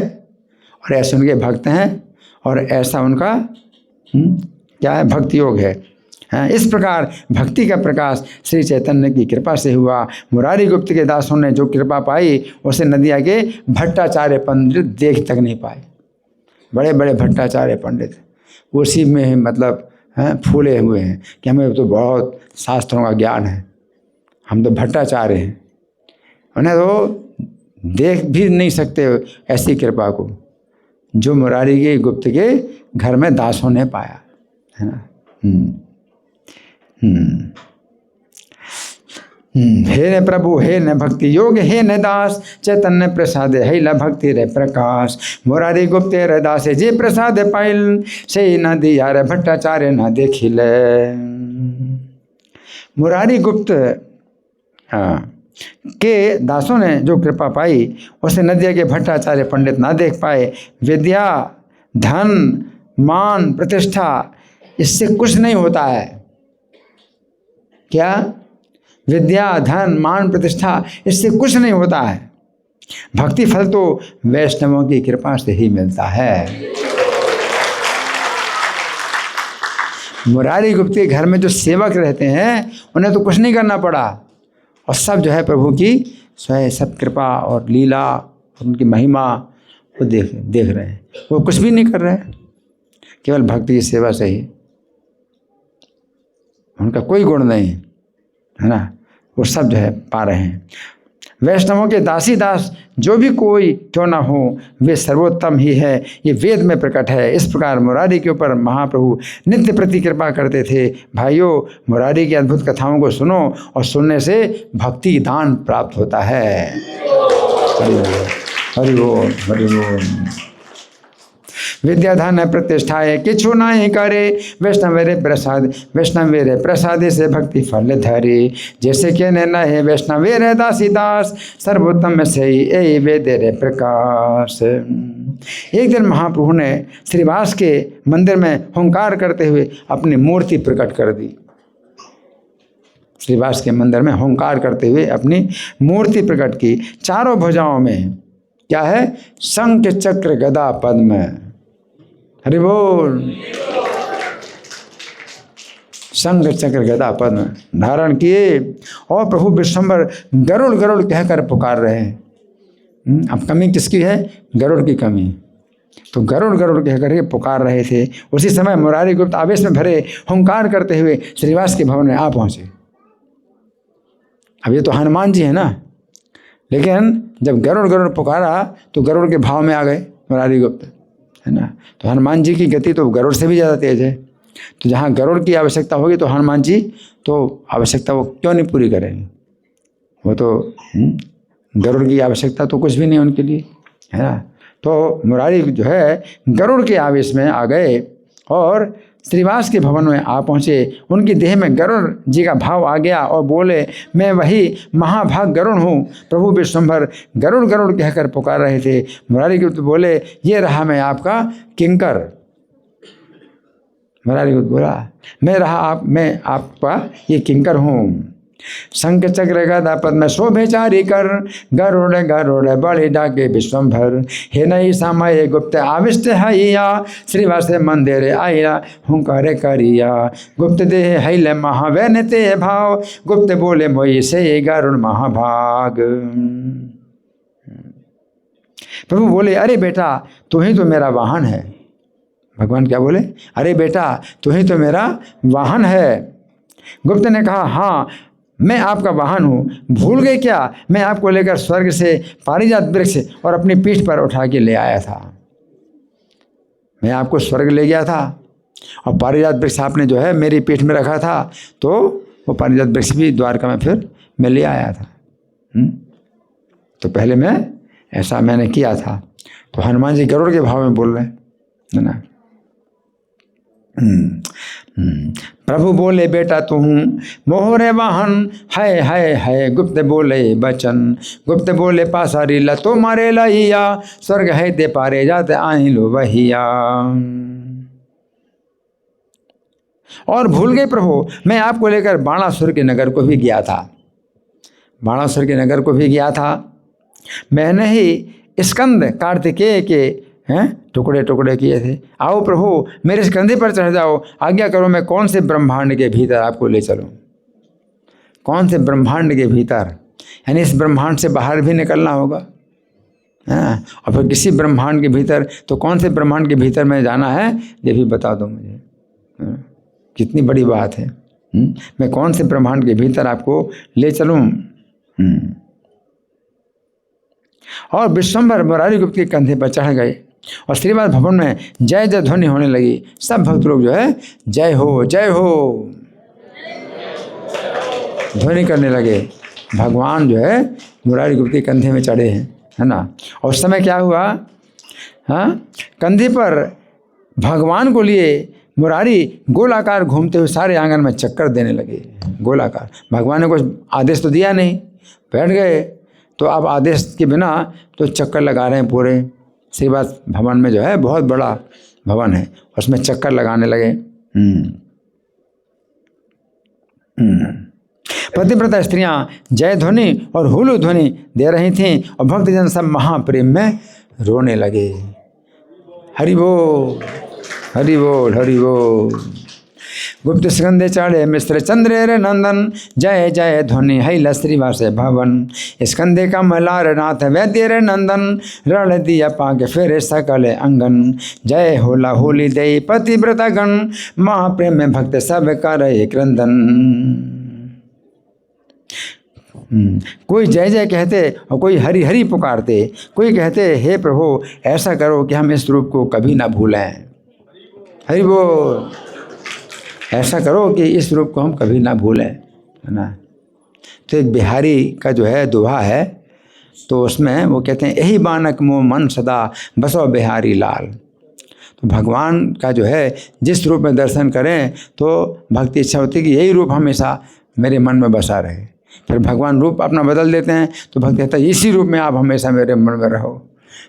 और ऐसे उनके भक्त हैं, और ऐसा उनका क्या है, भक्ति योग है। इस प्रकार भक्ति का प्रकाश श्री चैतन्य की कृपा से हुआ। मुरारी गुप्त के दासों ने जो कृपा पाई उसे नदिया के भट्टाचार्य पंडित देख तक नहीं पाए। बड़े बड़े भट्टाचार्य पंडित उसी में मतलब फूले हुए हैं कि हमें तो बहुत शास्त्रों का ज्ञान है, हम तो भट्टाचार्य हैं। उन्हें तो देख भी नहीं सकते ऐसी कृपा को। जो मुरारी के गुप्त के घर में दासों ने पाया, है ना। हे न प्रभु हे न भक्ति योग हे न दास, चैतन्य प्रसाद है ला भक्ति रे प्रकाश। मुरारी गुप्त रे दास जे प्रसाद पाइल, से न दिया रे भट्टाचार्य न देखिल। मुरारी गुप्त के दासों ने जो कृपा पाई, उसे नदिया के भट्टाचार्य पंडित ना देख पाए। विद्या धन मान प्रतिष्ठा इससे कुछ नहीं होता है। क्या? विद्या धन मान प्रतिष्ठा इससे कुछ नहीं होता है। भक्ति फल तो वैष्णवों की कृपा से ही मिलता है। मुरारी गुप्त के घर में जो सेवक रहते हैं उन्हें तो कुछ नहीं करना पड़ा, और सब जो है प्रभु की स्वयं सब कृपा और लीला और उनकी महिमा वो देख रहे हैं। वो कुछ भी नहीं कर रहे हैं, केवल भक्ति की सेवा से ही। उनका कोई गुण नहीं है ना, वो सब जो है पा रहे हैं। वैष्णवों के दासी दास जो भी कोई क्यों ना हो, वे सर्वोत्तम ही है, ये वेद में प्रकट है। इस प्रकार मुरारी के ऊपर महाप्रभु नित्य प्रति कृपा करते थे। भाइयों, मुरारी की अद्भुत कथाओं को सुनो, और सुनने से भक्ति दान प्राप्त होता है। हरि बोल हरि बोल। विद्याधन प्रतिष्ठाए किछु नहीं करे, वैष्णवेरे प्रसाद वैष्णवेरे प्रसाद से भक्ति फल धरे। जैसे के न है वैष्णवेरे दासी दास, सर्वोत्तम से ए वेदेरे प्रकाश। एक दिन महाप्रभु ने श्रीवास के मंदिर में हुंकार करते हुए अपनी मूर्ति प्रकट कर दी। श्रीवास के मंदिर में हुंकार करते हुए अपनी मूर्ति प्रकट की। चारों भुजाओं में क्या है? शंख चक्र गदा पद्म। हरि बोल। शंख चक्र गदा पद्म धारण किए, और प्रभु विश्वम्भर गरुड़ गरुड़ कहकर पुकार रहे हैं। अब कमी किसकी है? गरुड़ की कमी। तो गरुड़ गरुड़ कहकर के पुकार रहे थे। उसी समय मुरारी गुप्त आवेश में भरे हुंकार करते हुए श्रीवास के भवन में आ पहुंचे। अब ये तो हनुमान जी है ना, लेकिन जब गरुड़ गरुड़ पुकारा तो गरुड़ के भाव में आ गए मुरारी गुप्त, है ना। तो हनुमान जी की गति तो गरुड़ से भी ज़्यादा तेज है। तो जहाँ गरुड़ की आवश्यकता होगी तो हनुमान जी तो आवश्यकता वो क्यों नहीं पूरी करेंगे? वो तो गरुड़ की आवश्यकता तो कुछ भी नहीं उनके लिए, है ना। तो मुरारी जो है गरुड़ के आवेश में आ गए और श्रीवास के भवन में आ पहुँचे। उनकी देह में गरुड़ जी का भाव आ गया और बोले, मैं वही महाभाग गरुड़ हूँ। प्रभु विश्वम्भर गरुड़ गरुड़ कहकर पुकार रहे थे। मुरारी गुप्त बोले, ये रहा मैं आपका किंकर। मुरारी गुप्त बोला, मैं आपका ये किंकर हूँ। शंख चक्र गदा पद्म शोभेचारी कर, गरुड़ गरुड़ बड़े डाके विश्वम्भर। हे नई समय गुप्त आविष्ट हैया, श्रीवास मंदिर आया हुंकार करिया। गुप्त देह हैल महावैन ते भाव, गुप्त बोले मोई से गरुड़ महाभाग। प्रभु बोले, अरे बेटा तू ही तो मेरा वाहन है। भगवान क्या बोले? अरे बेटा तू ही तो मेरा वाहन है। गुप्त ने कहा, हाँ मैं आपका वाहन हूँ। भूल गए क्या? मैं आपको लेकर स्वर्ग से पारिजात वृक्ष और अपनी पीठ पर उठा के ले आया था। मैं आपको स्वर्ग ले गया था और पारिजात वृक्ष आपने जो है मेरी पीठ में रखा था, तो वो पारिजात वृक्ष भी द्वारका में फिर मैं ले आया था। तो पहले मैंने किया था। तो हनुमान जी गरुड़ के भाव में बोल रहे हैं ना। प्रभु बोले, बेटा तू मोहरे वाहन है गुप्त बोले बचन। गुप्त बोले, पासारी ला तो मारे लहिया, स्वर्ग है ते पारे जाते आई लो वहिया। और भूल गए प्रभु, मैं आपको लेकर बाणासुर के नगर को भी गया था। बाणासुर के नगर को भी गया था। मैंने ही स्कंद कार्तिकेय के टुकड़े टुकड़े किए थे। आओ प्रभु मेरे इस कंधे पर चढ़ जाओ, आज्ञा करो मैं कौन से ब्रह्मांड के भीतर आपको ले चलूं। कौन से ब्रह्मांड के भीतर? यानी इस ब्रह्मांड से बाहर भी निकलना होगा, और फिर किसी ब्रह्मांड के भीतर, तो कौन से ब्रह्मांड के भीतर में जाना है ये भी बता दो मुझे। कितनी बड़ी बात है। मैं कौन से ब्रह्मांड के भीतर आपको ले चलूं? और विश्वम्भर मुरारी गुप्त के कंधे पर चढ़ गए और श्रीवास भवन में जय जय ध्वनि होने लगी। सब भक्त लोग जो है जय हो ध्वनि करने लगे। भगवान जो है मुरारी गुप्त के कंधे में चढ़े हैं, है ना। और उस समय क्या हुआ, हाँ, कंधे पर भगवान को लिए मुरारी गोलाकार घूमते हुए सारे आंगन में चक्कर देने लगे। गोलाकार, भगवान ने कुछ आदेश तो दिया नहीं, बैठ गए, तो अब आदेश के बिना तो चक्कर लगा रहे हैं पूरे श्रीवास भवन में। जो है बहुत बड़ा भवन है, उसमें चक्कर लगाने लगे। पतिव्रता स्त्रियां जय ध्वनि और हुलू ध्वनि दे रही थीं और भक्तजन सब महाप्रेम में रोने लगे। हरि बोल हरि बोल हरि बोल। गुप्त स्कंदे चढ़े मिश्र चंद्र रे नंदन, जय जय ध्वनि हैला श्रीवास भवन। स्कंदे कमलार नाथ वैद्य रे नंदन, रण दिया पाके फेरे सकल अंगन। जय होला होली दे पतिव्रता गण, महाप्रेम में भक्त सब करे क्रंदन। कोई जय जय कहते और कोई हरि हरि पुकारते। कोई कहते हे प्रभु ऐसा करो कि हम इस रूप को कभी ना भूलें। हरि बोल। ऐसा करो कि इस रूप को हम कभी ना भूलें, है ना। तो एक बिहारी का जो है दोहा है, तो उसमें वो कहते हैं यही बानक मोह मन सदा बसो बिहारी लाल। तो भगवान का जो है जिस रूप में दर्शन करें तो भक्ति इच्छा होती है कि यही रूप हमेशा मेरे मन में बसा रहे। फिर भगवान रूप अपना बदल देते हैं तो भक्त कहता है इसी रूप में आप हमेशा मेरे मन में रहो।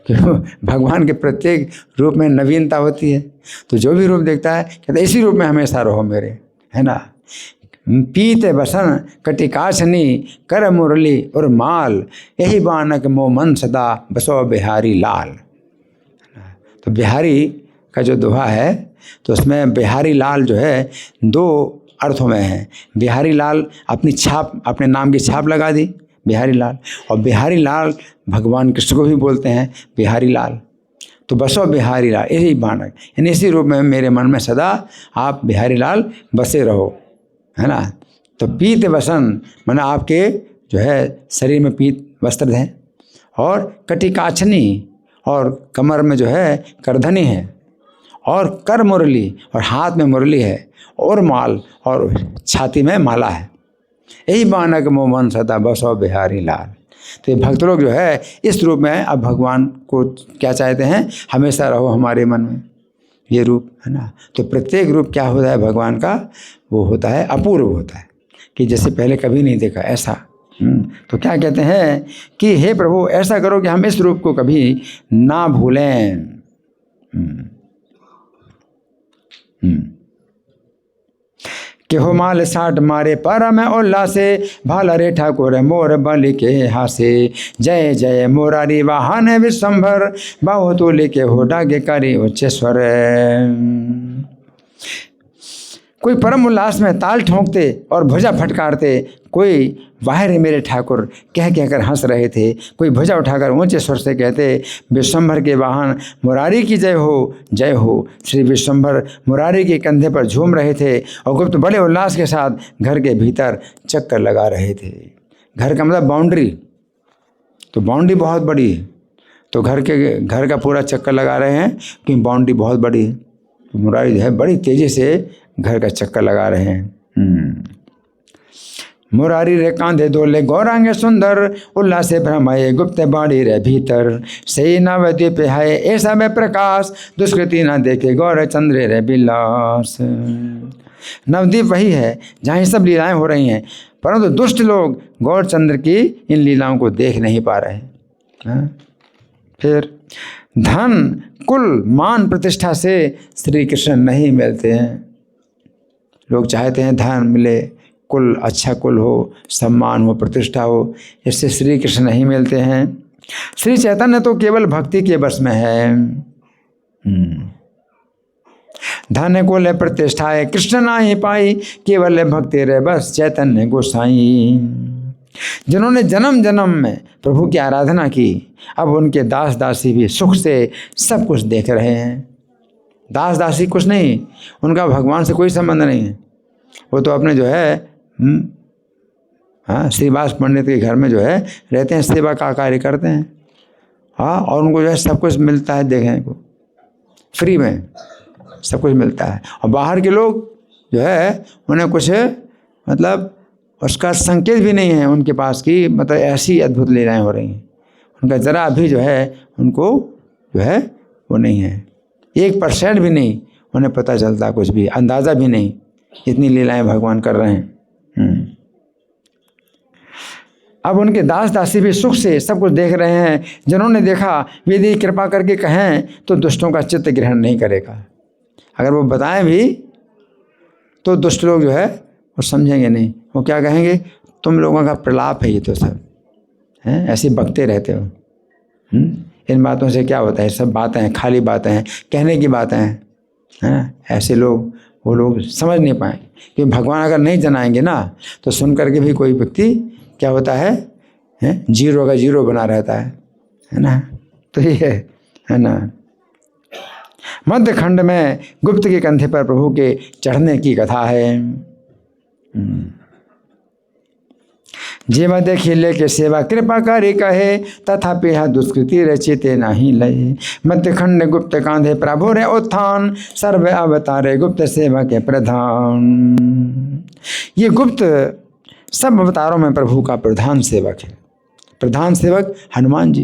क्यों? भगवान के प्रत्येक रूप में नवीनता होती है, तो जो भी रूप देखता है कहता है इसी रूप में हमेशा रहो मेरे, है ना। पीते बसन कटिकाशनी कर मुरली और माल, यही बानक मोह मन सदा बसो बिहारी लाल। तो बिहारी का जो दोहा है तो उसमें बिहारी लाल जो है दो अर्थों में है। बिहारी लाल अपनी छाप, अपने नाम की छाप लगा दी बिहारी लाल, और बिहारी लाल भगवान कृष्ण को भी बोलते हैं बिहारी लाल। तो बसो बिहारी लाल यही बानक, यानी इसी रूप में मेरे मन में सदा आप बिहारी लाल बसे रहो, है ना। तो पीत वसन माना आपके जो है शरीर में पीत वस्त्र हैं, और कटिकाछनी और कमर में जो है करधनी है, और कर मुरली और हाथ में मुरली है, और माल और छाती में माला है। यही बानक मोह मन सदा बसो बिहारी लाल। तो ये भक्त लोग जो है इस रूप में अब भगवान को क्या चाहते हैं, हमेशा रहो हमारे मन में, ये रूप, है ना। तो प्रत्येक रूप क्या होता है भगवान का, वो होता है अपूर्व होता है, कि जैसे पहले कभी नहीं देखा ऐसा। तो क्या कहते हैं कि हे प्रभु ऐसा करो कि हम इस रूप को कभी ना भूलें। कि हो माल साठ मारे पर में उल्लासे, भाला रे ठाकुर मोर बलि के हासे। जय जय मोरारी वाहन विश्वंभर, बाहु तुलि के हो डागे करी उच्च स्वर। कोई परम उल्लास में ताल ठोंकते और भुजा फटकारते, कोई वाह रे मेरे ठाकुर कह कहकर हंस रहे थे, कोई भुजा उठाकर ऊंचे स्वर से कहते विश्वंभर के वाहन मुरारी की जय हो जय हो। श्री विश्वंभर मुरारी के कंधे पर झूम रहे थे और गुप्त बड़े उल्लास के साथ घर के भीतर चक्कर लगा रहे थे। घर का मतलब बाउंड्री, तो बाउंड्री बहुत बड़ी है, तो घर का पूरा चक्कर लगा रहे हैं क्योंकि बाउंड्री बहुत बड़ी है। तो मुरारी जो है बड़ी तेजी से घर का चक्कर लगा रहे हैं। मुरारी रे कांधे दोले गौरांगे सुंदर, उल्लास से भ्रमाए गुप्त बाड़ी रे भीतर। सही नवद्वीप है ऐसा में प्रकाश, दुष्कृति न देखे गौर चंद्र रे बिलास। नवद्वीप वही है जहाँ ये सब लीलाएं हो रही हैं, परंतु दुष्ट लोग गौर चंद्र की इन लीलाओं को देख नहीं पा रहे हैं। फिर धन कुल मान प्रतिष्ठा से श्री कृष्ण नहीं मिलते हैं। लोग चाहते हैं धन मिले, कुल अच्छा कुल हो, सम्मान हो, प्रतिष्ठा हो, इससे श्री कृष्ण नहीं मिलते हैं। श्री चैतन्य तो केवल भक्ति के बस में है। धन कुल प्रतिष्ठा है कृष्ण नाही पाई, केवल भक्ति रे बस चैतन्य गोसाई। जिन्होंने जन्म जन्म में प्रभु की आराधना की, अब उनके दास दासी भी सुख से सब कुछ देख रहे हैं। दास दासी कुछ नहीं, उनका भगवान से कोई संबंध नहीं है। वो तो अपने जो है श्रीवास पंडित के घर में जो है रहते हैं, सेवा का कार्य करते हैं। हाँ, और उनको जो है सब कुछ मिलता है देखने को। फ्री में सब कुछ मिलता है। और बाहर के लोग जो है उन्हें कुछ मतलब उसका संकेत भी नहीं है उनके पास कि मतलब ऐसी अद्भुत लीलाएं हो रही हैं। उनका ज़रा भी जो है उनको जो है वो नहीं है, 1% भी नहीं उन्हें पता चलता, कुछ भी अंदाज़ा भी नहीं इतनी लीलाएं भगवान कर रहे हैं। अब उनके दास दासी भी सुख से सब कुछ देख रहे हैं। जिन्होंने देखा वे यदि कृपा करके कहें तो दुष्टों का चित्त ग्रहण नहीं करेगा। अगर वो बताएं भी तो दुष्ट लोग जो है वो समझेंगे नहीं। वो क्या कहेंगे, तुम लोगों का प्रलाप है ये तो सब हैं, ऐसे बकते रहते हो। इन बातों से क्या होता है, सब बातें हैं, खाली बातें हैं, कहने की बातें हैं। ऐसे लोग वो लोग समझ नहीं पाए कि भगवान अगर नहीं जनाएंगे ना तो सुन करके भी कोई व्यक्ति क्या होता है, जीरो का जीरो बना रहता है ना। तो ये है ना। मध्य खंड में गुप्त के कंधे पर प्रभु के चढ़ने की कथा है। जीव देखी लेके सेवा कृपा करे कहे, तथापि यह दुष्कृति रचिते नहीं लय। मध्य खंड गुप्त कांधे प्रभु रे उत्थान, सर्व अवतारे गुप्त सेवा के प्रधान। ये गुप्त सब अवतारों में प्रभु का प्रधान सेवक है। प्रधान सेवक हनुमान जी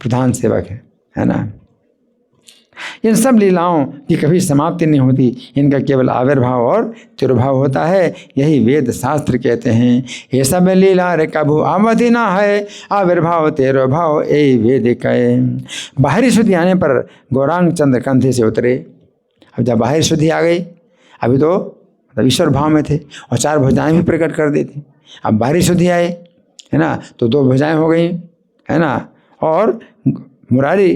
प्रधान सेवक है ना। इन सब लीलाओं की कभी समाप्ति नहीं होती, इनका केवल आविर्भाव और तिरुभाव होता है। यही वेद शास्त्र कहते हैं। ये सब लीला रे कभू अवधि ना है, आविर्भाव तिरुभाव यही वेद कहे। बाहरी शुद्धि आने पर गौरांग चंद्र कंधे से उतरे। अब जब बाहरी शुद्धि आ गई, अभी तो मतलब ईश्वर भाव में थे और 4 भुजाएं भी प्रकट कर दी थी। अब बाहरी शुद्धि आए है ना, तो 2 भुजाएं हो गई है ना, और मुरारी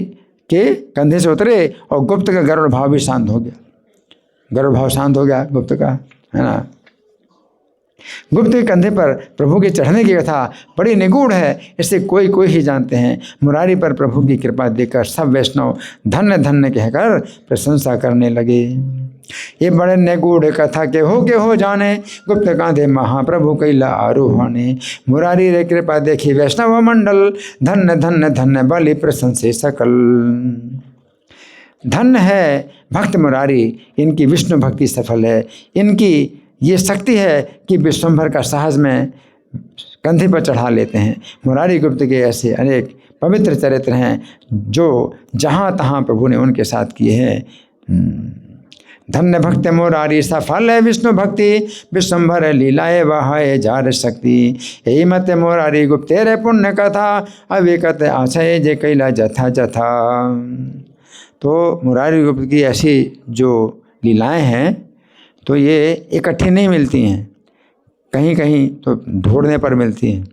के कंधे से उतरे और गुप्त का गरुड़ भाव भी शांत हो गया। गरुड़ भाव शांत हो गया गुप्त का, है ना। गुप्त के कंधे पर प्रभु के चढ़ने की कथा बड़ी निगूढ़ है, इसे कोई कोई ही जानते हैं। मुरारी पर प्रभु की कृपा देखकर सब वैष्णव धन्य धन्य कहकर प्रशंसा करने लगे। ये बड़े निगूढ़ कथा के हो जाने, गुप्त कांधे महाप्रभु कैला आरोहणे। मुरारी रे कृपा देखी वैष्णव मंडल, धन्य धन्य धन्य बलि प्रशंसे सकल। धन्य है भक्त मुरारी, इनकी विष्णु भक्ति सफल है। इनकी ये शक्ति है कि विश्वंभर का साहस में कंधे पर चढ़ा लेते हैं। मुरारी गुप्त के ऐसे अनेक पवित्र चरित्र हैं जो जहाँ तहाँ प्रभु ने उनके साथ किए हैं। धन्य भक्त मुरारी सफल है विष्णु भक्ति, विश्वंभर लीलाए वहाय जार शक्ति। यही मत मुरारी गुप्त तेरे पुण्य कथा, अविकत आशय जे कैला जथा जथा। तो मुरारी गुप्त की ऐसी जो लीलाएं हैं तो ये इकट्ठी नहीं मिलती हैं, कहीं कहीं तो ढूंढने पर मिलती हैं।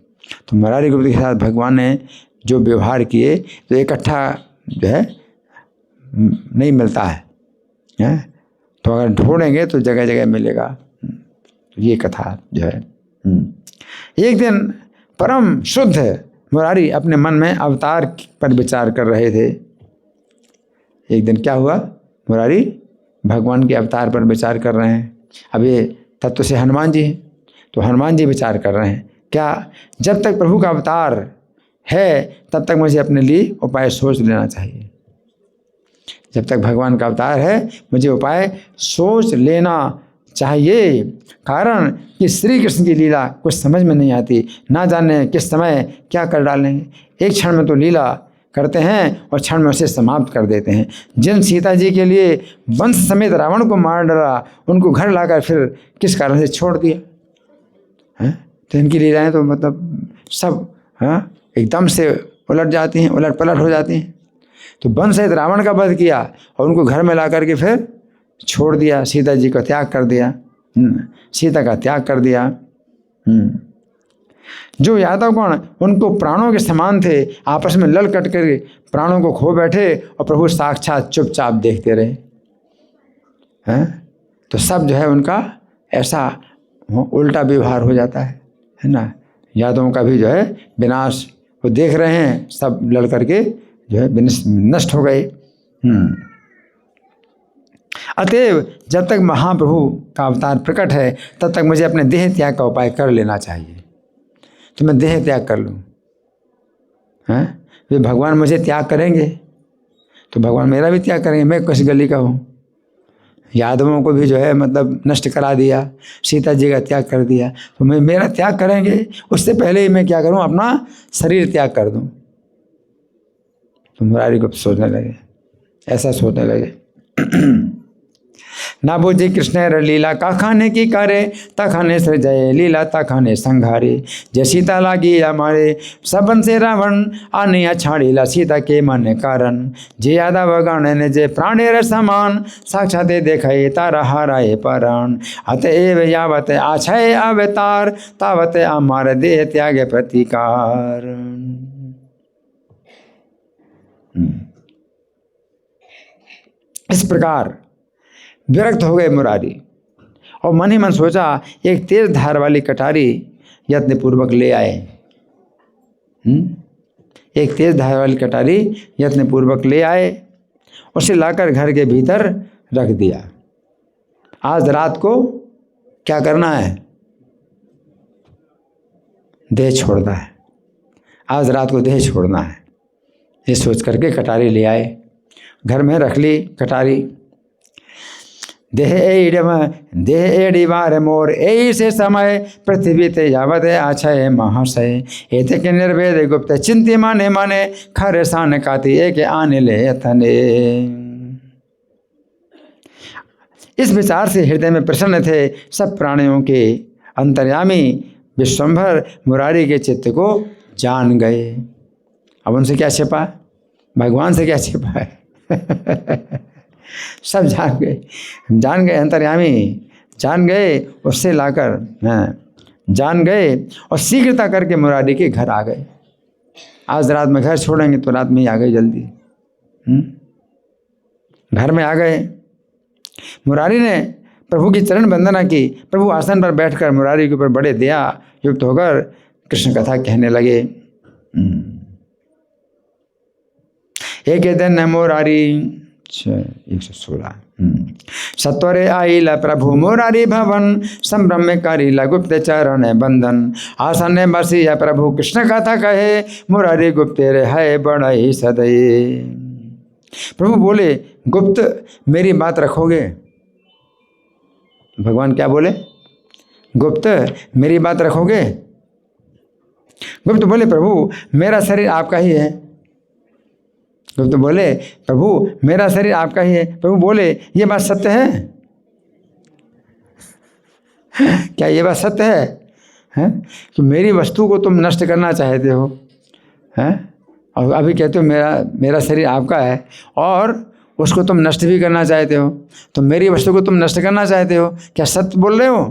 तो मुरारी गुप्त के साथ भगवान ने जो व्यवहार किए तो इकट्ठा जो है नहीं मिलता है, तो अगर ढूंढेंगे तो जगह जगह मिलेगा। तो ये कथा जो है। एक दिन परम शुद्ध मुरारी अपने मन में अवतार पर विचार कर रहे थे। एक दिन क्या हुआ, मुरारी भगवान के अवतार पर विचार कर रहे हैं। अब ये तत्व से हनुमान जी हैं, तो हनुमान जी विचार कर रहे हैं क्या, जब तक प्रभु का अवतार है तब तक मुझे अपने लिए उपाय सोच लेना चाहिए। जब तक भगवान का अवतार है मुझे उपाय सोच लेना चाहिए। कारण कि श्री कृष्ण की लीला कुछ समझ में नहीं आती, ना जाने किस समय क्या कर डालेंगे। एक क्षण में तो लीला करते हैं और क्षण में उसे समाप्त कर देते हैं। जिन सीता जी के लिए वंश समेत रावण को मार डाला, उनको घर लाकर फिर किस कारण से छोड़ दिया है। तो इनकी लीलाएं तो मतलब सब एकदम से उलट जाती हैं, उलट पलट हो जाती हैं। तो वंश सहित रावण का वध किया और उनको घर में ला करके फिर छोड़ दिया, सीता जी का त्याग कर दिया, सीता का त्याग कर दिया। जो यादवगण उनको प्राणों के समान थे, आपस में लड़ कट कर प्राणों को खो बैठे और प्रभु साक्षात चुपचाप देखते रहे हैं। तो सब जो है उनका ऐसा उल्टा व्यवहार हो जाता है ना। यादवों का भी जो है विनाश वो देख रहे हैं, सब लड़ करके जो है नष्ट हो गए। अतएव जब तक महाप्रभु का अवतार प्रकट है तब तक मुझे अपने देह त्याग का उपाय कर लेना चाहिए। तो मैं देह त्याग कर लूँ, वे भगवान मुझे त्याग करेंगे तो भगवान मेरा भी त्याग करेंगे, मैं किस गली का हूँ। यादवों को भी जो है मतलब नष्ट करा दिया, सीता जी का त्याग कर दिया, तो मैं मेरा त्याग करेंगे, उससे पहले ही मैं क्या करूँ, अपना शरीर त्याग कर दूँ। तो मुरारी को सोचने लगे, ऐसा सोचने लगे। ना बुझी कृष्ण लीला का खाने की करे, तखाने सृजय लीला तखाने संघारे। जय सीता लागी हमारे सबन से रावण, आने छाड़ीला सीता के मन कारण। जे यादव गण ने जे प्राणेर समान, साक्षात देखे तारा हाराए पराण। अतएव यावत आछय अवतार, तावत अमार देह त्याग प्रतिकार। इस प्रकार विरक्त हो गए मुरारी और मन ही मन सोचा, एक तेज धार वाली कटारी यत्न पूर्वक ले आए। एक तेज धार वाली कटारी यत्न पूर्वक ले आए, उसे लाकर घर के भीतर रख दिया। आज रात को क्या करना है, देह छोड़ना है, आज रात को देह छोड़ना है। ये सोच करके कटारी ले आए, घर में रख ली कटारी। देह एड़ी वार मोर ए से समय, पृथ्वी ते यावत आछय महाशय। एते के निर्वेद गुप्त चिंती माने माने, खरे सान काती एक आने ले थने। इस विचार से हृदय में प्रसन्न थे सब प्राणियों के अंतर्यामी विश्वंभर मुरारी के चित्त को जान गए। अब उनसे क्या छिपा, भगवान से क्या छिपा है। सब जान गए अंतर्यामी, जान गए, उससे लाकर जान गए और शीघ्रता करके मुरारी के घर आ गए। आज रात में घर छोड़ेंगे तो रात में ही आ गए जल्दी। घर में आ गए। मुरारी ने प्रभु की चरण वंदना की। प्रभु आसन पर बैठकर मुरारी के ऊपर बड़े दया युक्त होकर कृष्ण कथा कहने लगे। एक दिन मुरारी 116 सत्वरे आइला प्रभु मुरारी भवन, संभ्रम में करीला गुप्त चरण बंधन। आसन बसिया प्रभु कृष्ण कथा कहे, मुरारी गुप्त है बड़ई सदय। प्रभु बोले, गुप्त मेरी बात रखोगे। भगवान क्या बोले, गुप्त मेरी बात रखोगे। गुप्त बोले, प्रभु मेरा शरीर आपका ही है। गुप्त बोले, प्रभु मेरा शरीर आपका ही है। प्रभु बोले, ये बात सत्य है, क्या ये बात सत्य है? कि मेरी वस्तु को तुम नष्ट करना चाहते हो, हैं? और अभी कहते हो मेरा शरीर आपका है और उसको तुम नष्ट भी करना चाहते हो, तो मेरी वस्तु को तुम नष्ट करना चाहते हो, क्या सत्य बोल रहे हो?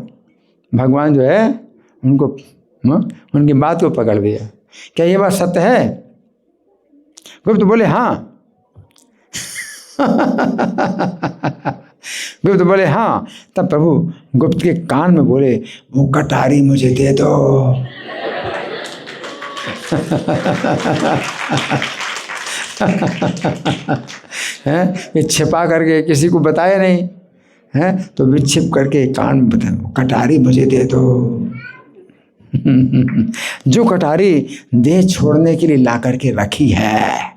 भगवान जो है उनको उनकी बात को पकड़ लिया, क्या ये बात सत्य है? गुप्त बोले, हाँ। गुप्त बोले, हाँ। तब प्रभु गुप्त के कान में बोले, वो कटारी मुझे दे दो। ये छिपा करके किसी को बताया नहीं है, तो भी छिप करके कान में बताओ, कटारी मुझे दे दो। जो कटारी देह छोड़ने के लिए ला करके रखी है।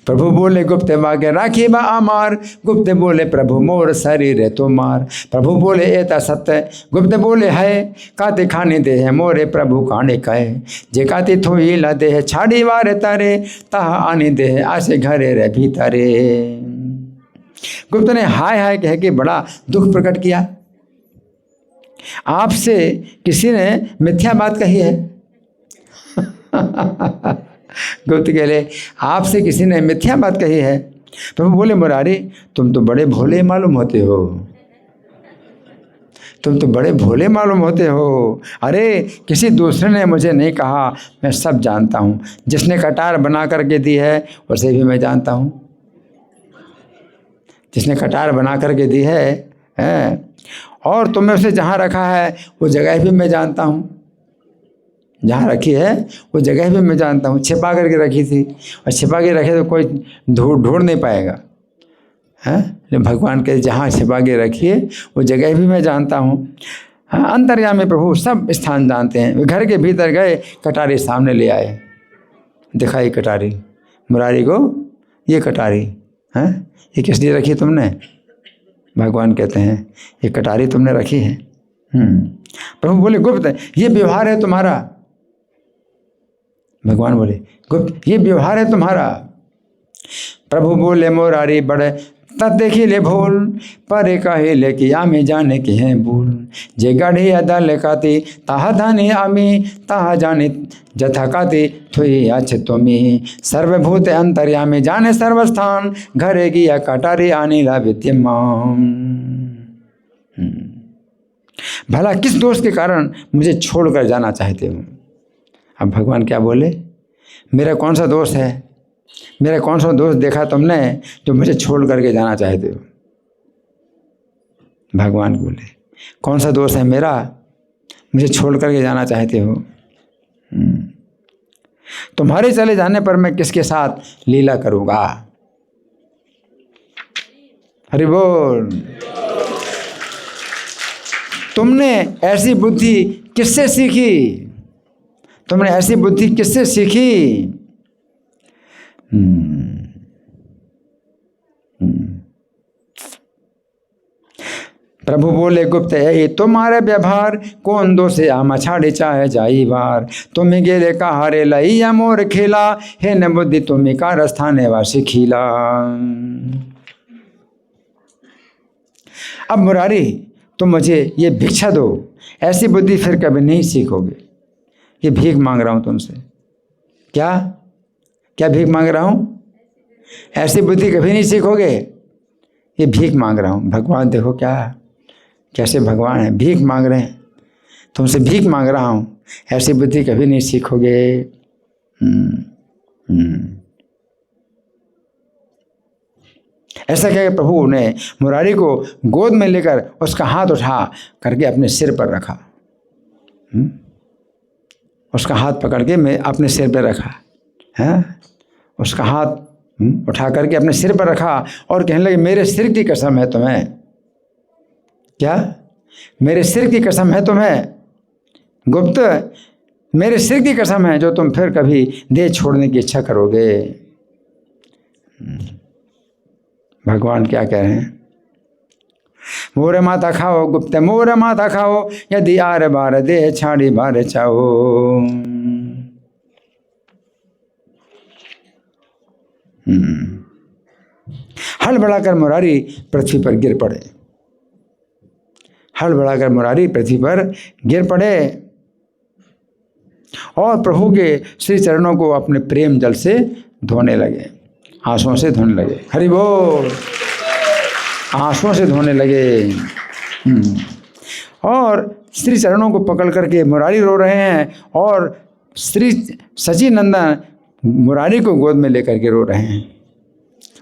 प्रभु बोले, गुप्त मांगे राखी बा अमार। गुप्त बोले, प्रभु मोर शरीर है तुम्हार। प्रभु बोले, एता सत्य। गुप्त बोले, है काते खाने दे है मोरे प्रभु खाने कहे। जे काते थोई ला दे है छाड़ी वारे तारे, ताहा आने दे है आसे घरे रे भीतरे। गुप्त ने हाय हाय कह के बड़ा दुख प्रकट किया। आपसे किसी ने मिथ्या बात कही है। गुप्त कहले, आपसे किसी ने मिथ्या बात कही है। प्रभु बोले, मुरारी तुम तो बड़े भोले मालूम होते हो, तुम तो बड़े भोले मालूम होते हो। अरे किसी दूसरे ने मुझे नहीं कहा, मैं सब जानता हूँ। जिसने कटार बना करके दी है उसे भी मैं जानता हूँ। जिसने कटार बना करके दी है और तुमने उसे जहाँ रखा है वो जगह भी मैं जानता हूँ। जहाँ रखी है वो जगह भी मैं जानता हूँ। छिपा करके रखी थी और छिपा के रखे तो कोई ढूंढ नहीं पाएगा, हैं? भगवान के जहाँ छिपा के रखिए वो जगह भी मैं जानता हूँ। हाँ, अंतर्यामी प्रभु सब स्थान जानते हैं। वे घर के भीतर गए, कटारी सामने ले आए। दिखाई कटारी मुरारी को, ये कटारी है, ये किस लिए रखी तुमने? भगवान कहते हैं ये कटारी तुमने रखी है। प्रभु बोले गुप्त ये व्यवहार है तुम्हारा। भगवान बोले गुप्त ये व्यवहार है तुम्हारा। प्रभु बोले मुरारी बड़े तत देखी ले भूल, पर कहे ले कि आमे जाने के हैं भूल। जे गढ़ी अदल काती ताहा धानी आमी, ताहा जाने जथा काती थुई अच्छ तुमी। सर्वभूत अंतर्यामी जाने सर्वस्थान, घरे गिया कटारी अनिला विद्यमान। भला किस दोष के कारण मुझे छोड़कर जाना चाहते हो? अब भगवान क्या बोले, मेरा कौन सा दोष है, मेरा कौन सा दोष देखा तुमने जो मुझे छोड़ करके जाना चाहते हो? भगवान बोले कौन सा दोष है मेरा, मुझे छोड़ करके जाना चाहते हो? तुम्हारे चले जाने पर मैं किसके साथ लीला करूंगा? हरि बोल। तुमने ऐसी बुद्धि किससे सीखी? तुमने ऐसी बुद्धि किससे सीखी? प्रभु बोले गुप्त यही तुम्हारे व्यवहार, कौन दो से आमा छाड़े चाहे जाई बार। तुम्हें गेले का हारे लाई या मोर खेला, हे न बुद्धि तुम्हें का रस्थाने वासी खीला। अब मुरारी तुम मुझे ये भिक्षा दो, ऐसी बुद्धि फिर कभी नहीं सीखोगे। ये भीख मांग रहा हूँ तुमसे। क्या क्या भीख मांग रहा हूँ? ऐसी बुद्धि कभी नहीं सीखोगे। ये भीख मांग रहा हूँ। भगवान देखो क्या कैसे भगवान है, भीख मांग रहे हैं, तुमसे भीख मांग रहा हूँ, ऐसी बुद्धि कभी नहीं सीखोगे। ऐसा कह प्रभु ने मुरारी को गोद में लेकर उसका हाथ उठा करके अपने सिर पर रखा। उसका हाथ पकड़ के मैं अपने सिर पर रखा है, उसका हाथ उठा करके अपने सिर पर रखा और कहने लगे मेरे सिर की कसम है तुम्हें। क्या? मेरे सिर की कसम है तुम्हें गुप्त, मेरे सिर की कसम है जो तुम फिर कभी देह छोड़ने की इच्छा करोगे। भगवान क्या कह रहे हैं? मोर माता खाओ गुप्त मोर माता खाओ, यदि आर बार देह छाड़ी बार चाहो। हल बढ़ाकर मुरारी पृथ्वी पर गिर पड़े। हल बढ़ाकर मुरारी पृथ्वी पर गिर पड़े और प्रभु के श्री चरणों को अपने प्रेम जल से धोने लगे, आंसुओं से धोने लगे। हरि बोल। आंसुओं से धोने लगे। और श्री चरणों को पकड़ करके मुरारी रो रहे हैं और श्री सच्चिनंदन मुरारी को गोद में लेकर के रो रहे हैं।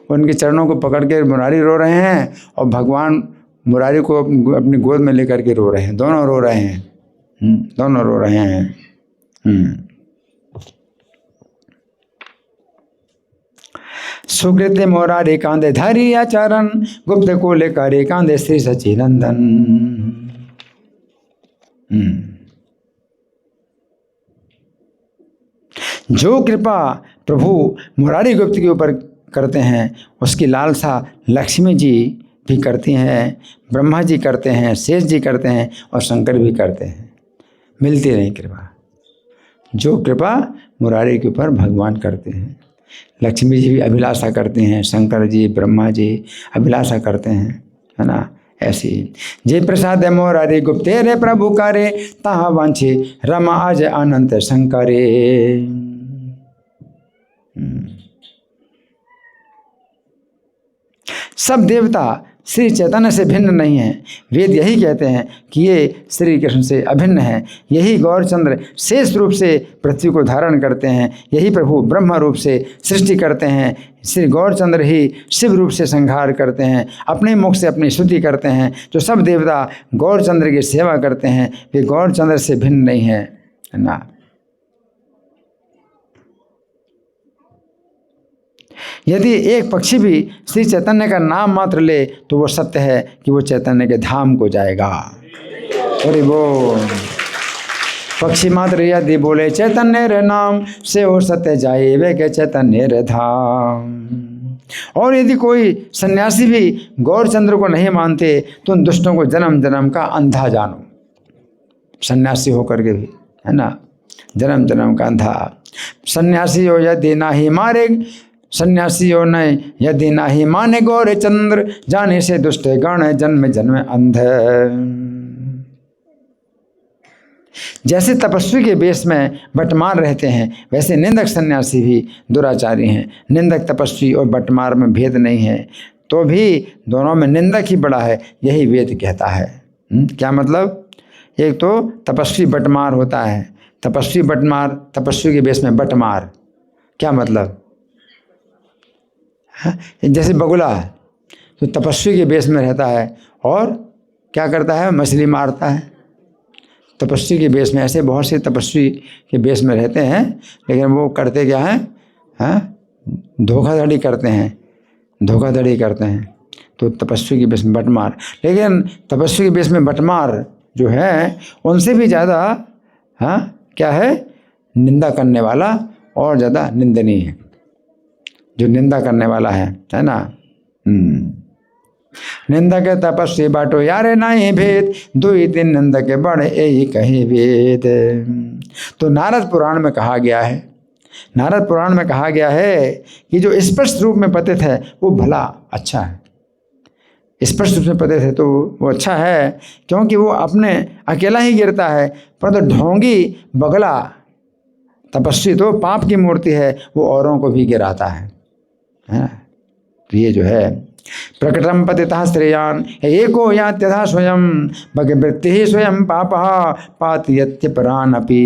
उनके चरणों को पकड़ के मुरारी रो रहे हैं और भगवान मुरारी को अपनी गोद में लेकर के रो रहे हैं। दोनों रो रहे हैं, दोनों रो रहे हैं। सुकृत मुरारी कांदे धरी आचरण, गुप्त को लेकर कांदे श्री सच्चिनंदन। जो कृपा प्रभु मुरारी गुप्त के ऊपर करते हैं उसकी लालसा लक्ष्मी जी भी करती हैं, ब्रह्मा जी करते हैं, शेष जी करते हैं और शंकर भी करते हैं। मिलती रही कृपा। जो कृपा मुरारी के ऊपर भगवान करते हैं, लक्ष्मी जी भी अभिलाषा करते हैं, शंकर जी ब्रह्मा जी अभिलाषा करते हैं, है ना। ऐसी जय प्रसाद मुरारी गुप्ते रे प्रभु करे, ताहा वांछे रमा आज अनंत शंकरे। सब देवता श्री चैतन्य से भिन्न नहीं है। वेद यही कहते हैं कि ये श्री कृष्ण से अभिन्न है। यही गौरचंद्र शेष रूप से पृथ्वी को धारण करते हैं, यही प्रभु ब्रह्म रूप से सृष्टि करते हैं, श्री गौरचंद्र ही शिव रूप से संहार करते हैं, अपने मुख से अपनी स्तुति करते हैं। जो सब देवता गौरचंद्र की सेवा करते हैं वे गौरचंद्र से भिन्न नहीं है ना। यदि एक पक्षी भी श्री चैतन्य का नाम मात्र ले तो वो सत्य है कि वो चैतन्य के धाम को जाएगा। अरे बोल। पक्षी मात्र यदि बोले चैतन्य रे नाम से हो सत्य जाए वे के चैतन्य रे धाम। और यदि कोई सन्यासी भी गौरचंद्र को नहीं मानते तो उन दुष्टों को जन्म जन्म का अंधा जानो। सन्यासी होकर के भी, है ना, जन्म जन्म का अंधा। सन्यासी हो यदि नाही मारे, सन्यासी हो नहीं यदि नाही माने गौर चंद्र, जाने से दुष्ट गण जन्म जन्म अंध। जैसे तपस्वी के बेस में बटमार रहते हैं, वैसे निंदक सन्यासी भी दुराचारी हैं। निंदक तपस्वी और बटमार में भेद नहीं है, तो भी दोनों में निंदक ही बड़ा है, यही वेद कहता है। क्या मतलब? एक तो तपस्वी बटमार होता है, तपस्वी बटमार, तपस्वी के बेस में बटमार, क्या मतलब? जैसे बगुला तो तपस्वी के बेस में रहता है और क्या करता है? मछली मारता है। तपस्वी के बेस में, ऐसे बहुत से तपस्वी के बेस में रहते हैं, लेकिन वो करते क्या हैं? धोखाधड़ी करते हैं, धोखाधड़ी करते हैं। तो तपस्वी के बेस में बटमार। लेकिन तपस्वी के बेस में बटमार जो है उनसे भी ज़्यादा क्या है? निंदा करने वाला और ज़्यादा निंदनीय है, जो निंदा करने वाला है ना। निंदक तपस्वी बाटो यारे नहीं भेद, दुई दिन निंदक बड़े यही कहे वेद। तो नारद पुराण में कहा गया है, नारद पुराण में कहा गया है कि जो स्पष्ट रूप में पतित है वो भला अच्छा है। स्पष्ट रूप से पतित है तो वो अच्छा है, क्योंकि वो अपने अकेला ही गिरता है, परंतु ढोंगी बगला तपस्वी तो पाप की मूर्ति है, वो औरों को भी गिराता है। तो ये जो है प्रकटम पतितः श्रेयान एको यात्यथा स्वयं भगवृत्ति ही स्वयं पापः पातयत्यपरान अपि।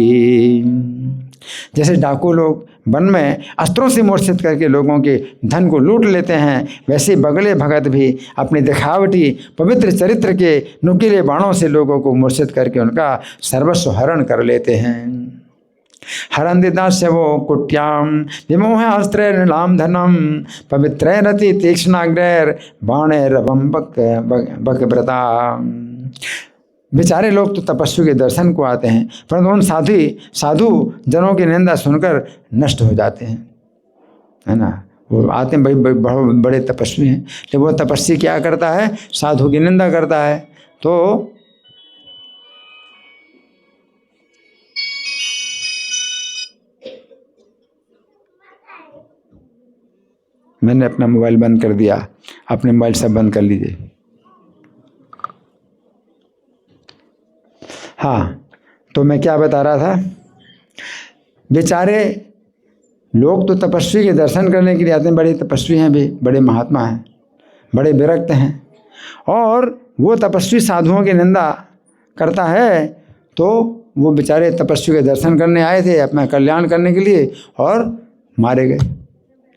जैसे डाकू लोग वन में अस्त्रों से मूर्छित करके लोगों के धन को लूट लेते हैं, वैसे बगले भगत भी अपनी दिखावटी पवित्र चरित्र के नुकीले बाणों से लोगों को मूर्छित करके उनका सर्वस्व हरण कर लेते हैं। हरन्दिदास्य वो कुट्याम विमोह अस्त्रे नीलाम धनम पवित्र रति तीक्ष्णाग्रैर बाणैरवम बकव्रता। बेचारे लोग तो तपस्वी के दर्शन को आते हैं, परंतु उन साधु जनों की निंदा सुनकर नष्ट हो जाते हैं, है ना। वो आते हैं भाई बड़े तपस्वी हैं, लेकिन वो तपस्वी क्या करता है? साधु की निंदा करता है। तो मैंने अपना मोबाइल बंद कर दिया, अपने मोबाइल सब बंद कर लीजिए। हाँ, तो मैं क्या बता रहा था? बेचारे लोग तो तपस्वी के दर्शन करने के लिए आते हैं, बड़े तपस्वी हैं भी, बड़े महात्मा हैं, बड़े विरक्त हैं, और वो तपस्वी साधुओं की निंदा करता है, तो वो बेचारे तपस्वी के दर्शन करने आए थे अपना कल्याण करने के लिए और मारे गए,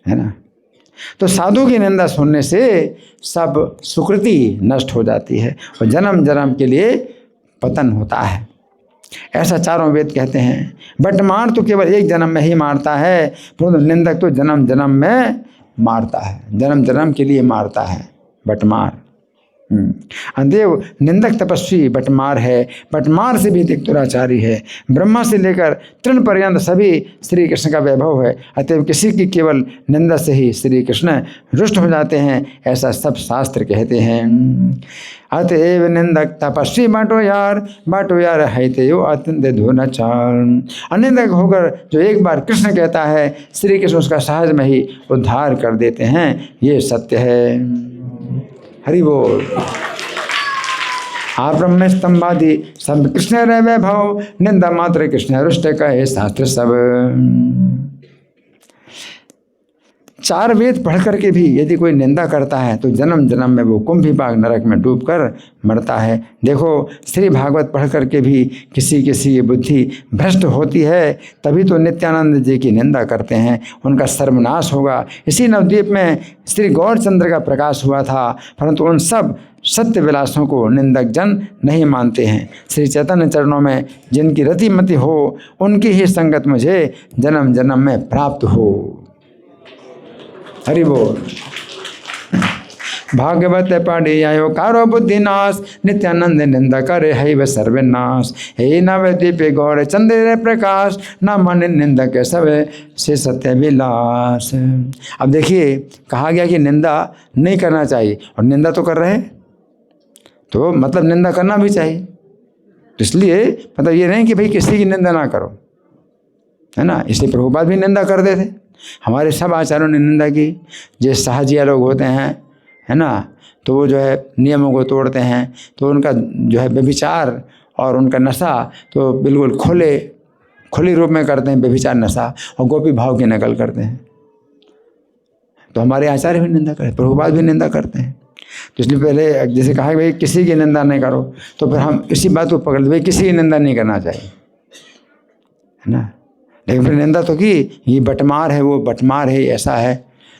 है ना। तो साधु की निंदा सुनने से सब सुकृति नष्ट हो जाती है और जन्म जन्म के लिए पतन होता है, ऐसा चारों वेद कहते हैं। बटमार तो केवल एक जन्म में ही मारता है, परंतु निंदक तो जन्म जन्म में मारता है, जन्म जन्म के लिए मारता है बटमार। देव निंदक तपस्वी बटमार है, बटमार से भी अधिक दुराचारी है। ब्रह्मा से लेकर तृण पर्यंत सभी श्री कृष्ण का वैभव है, अतएव किसी की केवल निंदा से ही श्री कृष्ण रुष्ट हो जाते हैं, ऐसा सब शास्त्र कहते हैं। अतएव निंदक तपस्वी बाटो यार है तेयो अत्यंत धुनाचार। अनिंदक होकर जो एक बार कृष्ण कहता है, श्री कृष्ण उसका सहज में ही उद्धार कर देते हैं, ये सत्य है। हरि बोल। आप ब्रह्म स्तंभादि सब कृष्ण रे वैभव, निंदा मात्र कृष्ण रुष्ट कहे शास्त्र सब। चार वेद पढ़ करके भी यदि कोई निंदा करता है तो जन्म जन्म में वो कुंभीपाक नरक में डूबकर मरता है। देखो, श्री भागवत पढ़ करके भी किसी की बुद्धि भ्रष्ट होती है, तभी तो नित्यानंद जी की निंदा करते हैं, उनका सर्वनाश होगा। इसी नवद्वीप में श्री गौरचंद्र का प्रकाश हुआ था, परंतु उन सब सत्य विलासों को निंदक जन नहीं मानते हैं। श्री चैतन्य चरणों में जिनकी रतिमति हो, उनकी ही संगत मुझे जन्म जन्म में प्राप्त हो। हरि बोल। भागवत पढ़ी आयो कारो बुद्धिनाश, नित्यानंद निंदा करे है व सर्वनाश। हे नवद्वीप गौर चंद्र प्रकाश, न मन निंदक सब से सत्य विलास। अब देखिए कहा गया कि निंदा नहीं करना चाहिए, और निंदा तो कर रहे हैं, तो मतलब निंदा करना भी चाहिए। तो इसलिए मतलब ये नहीं कि भाई किसी की निंदा ना करो, है ना। इसलिए प्रभुपाद भी निंदा करते थे, हमारे सब आचार्यों ने निंदा की। जैसे साहजिया लोग होते हैं, है ना, तो वो जो है नियमों को तोड़ते हैं, तो उनका जो है व्यभिचार और उनका नशा तो बिल्कुल खुली रूप में करते हैं, व्यभिचार नशा, और गोपी भाव की नकल करते हैं। तो हमारे आचार्य भी निंदा करते, प्रभुपाद भी निंदा करते हैं। तो इसलिए पहले जैसे कहा कि भाई किसी की निंदा नहीं करो, तो फिर हम इसी बात को पकड़, भाई किसी की निंदा नहीं करना चाहिए, है ना। लेकिन फिर निंदा तो की, ये बटमार है, वो बटमार है, ऐसा है,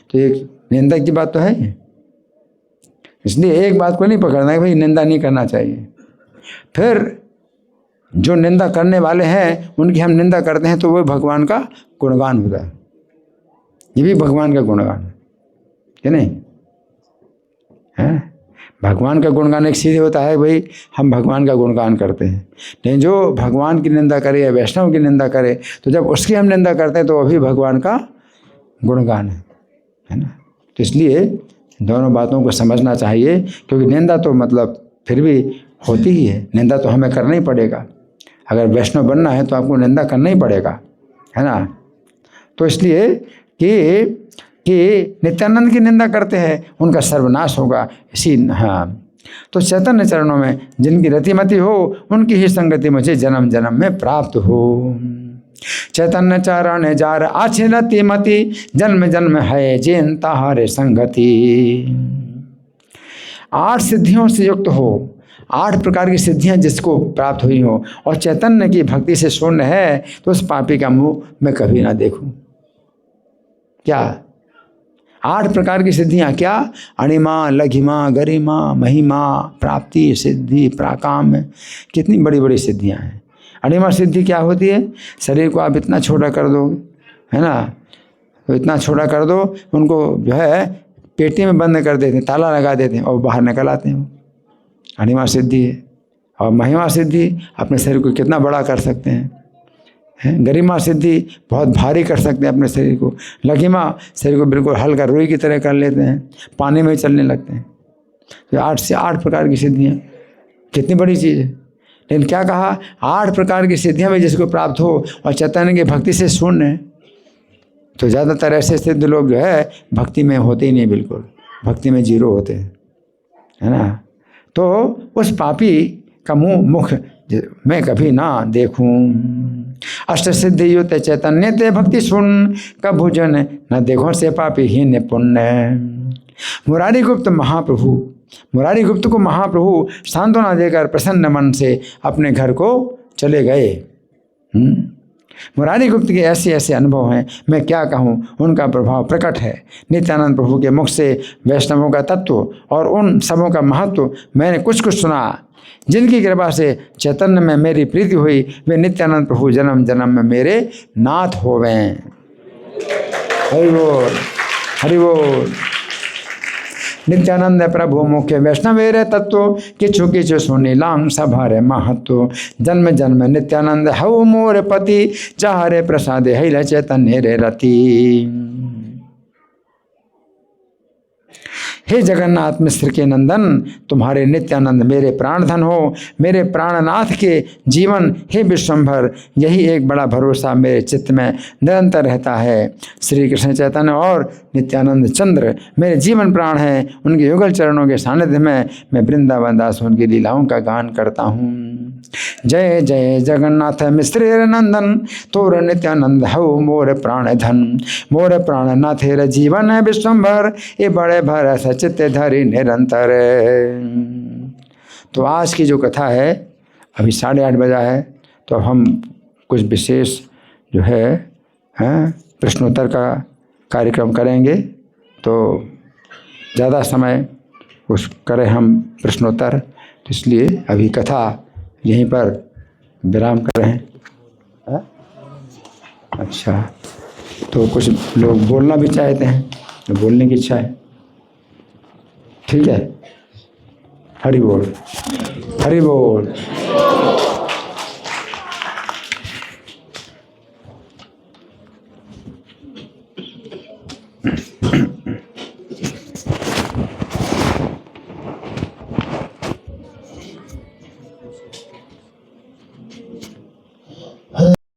तो एक निंदा की बात तो है। इसलिए एक बात को नहीं पकड़ना है भाई निंदा नहीं करना चाहिए। फिर जो निंदा करने वाले हैं उनकी हम निंदा करते हैं, तो वो भगवान का गुणगान होता है। ये भी भगवान का गुणगान है कि नहीं है। भगवान का गुणगान एक सीधे होता है, भाई हम भगवान का गुणगान करते हैं। लेकिन जो भगवान की निंदा करे या वैष्णव की निंदा करे, तो जब उसकी हम निंदा करते हैं तो अभी भगवान का गुणगान है ना। तो इसलिए दोनों बातों को समझना चाहिए, क्योंकि निंदा तो मतलब फिर भी होती ही है, निंदा तो हमें करना ही पड़ेगा। अगर वैष्णव बनना है तो आपको निंदा करना ही पड़ेगा, है ना। तो इसलिए कि नित्यानंद की निंदा करते हैं उनका सर्वनाश होगा। इसी हाँ, तो चैतन्य चरणों में जिनकी रतिमति हो उनकी ही संगति मुझे जन्म जन्म में प्राप्त हो। चैतन्य चरण जार आछे रतिमति, जन्म जन्म है जिन ताहारे संगति। 8 सिद्धियों से युक्त हो, 8 प्रकार की सिद्धियां जिसको प्राप्त हुई हो, और चैतन्य की भक्ति से शून्य है, तो उस पापी का मुंह मैं कभी ना देखूं। क्या 8 प्रकार की सिद्धियां? क्या? अणिमा, लघिमा, गरिमा, महिमा, प्राप्ति, सिद्धि, प्राकाम, कितनी बड़ी बड़ी सिद्धियां हैं। अणिमा सिद्धि क्या होती है? शरीर को आप इतना छोटा कर दो, है ना, तो इतना छोटा कर दो, उनको जो है पेटी में बंद कर देते हैं, ताला लगा देते हैं और बाहर निकल आते हैं। अणिमा सिद्धि है। और महिमा सिद्धि, अपने शरीर को कितना बड़ा कर सकते हैं। गरिमा सिद्धि, बहुत भारी कर सकते हैं अपने शरीर को। लघिमा, शरीर को बिल्कुल हल्का रुई की तरह कर लेते हैं, पानी में चलने लगते हैं। तो 8 से 8 प्रकार की सिद्धियाँ, कितनी बड़ी चीज़ है। लेकिन क्या कहा? 8 प्रकार की सिद्धियाँ में जिसको प्राप्त हो और चैतन्य की भक्ति से शून्य है, तो ज़्यादातर ऐसे सिद्ध लोग जो है भक्ति में होते ही नहीं, बिल्कुल भक्ति में जीरो होते हैं, है ना। तो उस पापी का मुख मैं कभी ना देखूं। अष्ट सिद्धि युत चैतन्य ते भक्ति सुन, कभु जन न देखो से पापी हीन पुण्य। मुरारी गुप्त महाप्रभु, मुरारी गुप्त को महाप्रभु सांत्वना देकर प्रसन्न मन से अपने घर को चले गए। मुरारी गुप्त के ऐसे ऐसे अनुभव हैं, मैं क्या कहूँ, उनका प्रभाव प्रकट है। नित्यानंद प्रभु के मुख से वैष्णवों का तत्व और उन सबों का महत्व मैंने कुछ कुछ सुना। जिनकी कृपा से चैतन्य में मेरी प्रीति हुई, वे नित्यानंद प्रभु जन्म जन्म में मेरे नाथ होवें। हरि बोल, हरि बोल। नित्यानंद प्रभु मुख्य वैष्णवेरे तत्व, किछु किछु सुनी लांग सभारे महत्व। जन्म जन्म नित्यानंद हऊ मोर पति, चाहरे प्रसादे हैल चैतन्य रे रति। हे जगन्नाथ मिश्र के नंदन, तुम्हारे नित्यानंद मेरे प्राणधन हो, मेरे प्राणनाथ के जीवन हे विश्वंभर, यही एक बड़ा भरोसा मेरे चित्त में निरंतर रहता है। श्री कृष्ण चैतन्य और नित्यानंद चंद्र मेरे जीवन प्राण हैं। उनके युगल चरणों के सानिध्य में मैं वृंदावन दास उनकी लीलाओं का गान करता हूँ। जय जय जगन्नाथ मिश्र नंदन, तोर नित्यानंद हो मोर प्राण धन। मोर प्राणनाथ हेर जीवन है विश्वंभर, ये बड़े भर सचित धरि निरंतर। तो आज की जो कथा है, अभी 8:30 बजा है, तो अब हम कुछ विशेष जो है प्रश्नोत्तर का कार्यक्रम करेंगे। तो ज़्यादा समय उस करें हम प्रश्नोत्तर, तो इसलिए अभी कथा यहीं पर विराम कर रहे हैं। अच्छा, तो कुछ लोग बोलना भी चाहते हैं, तो बोलने की इच्छा है। ठीक है। हरि बोल, हरि बोल।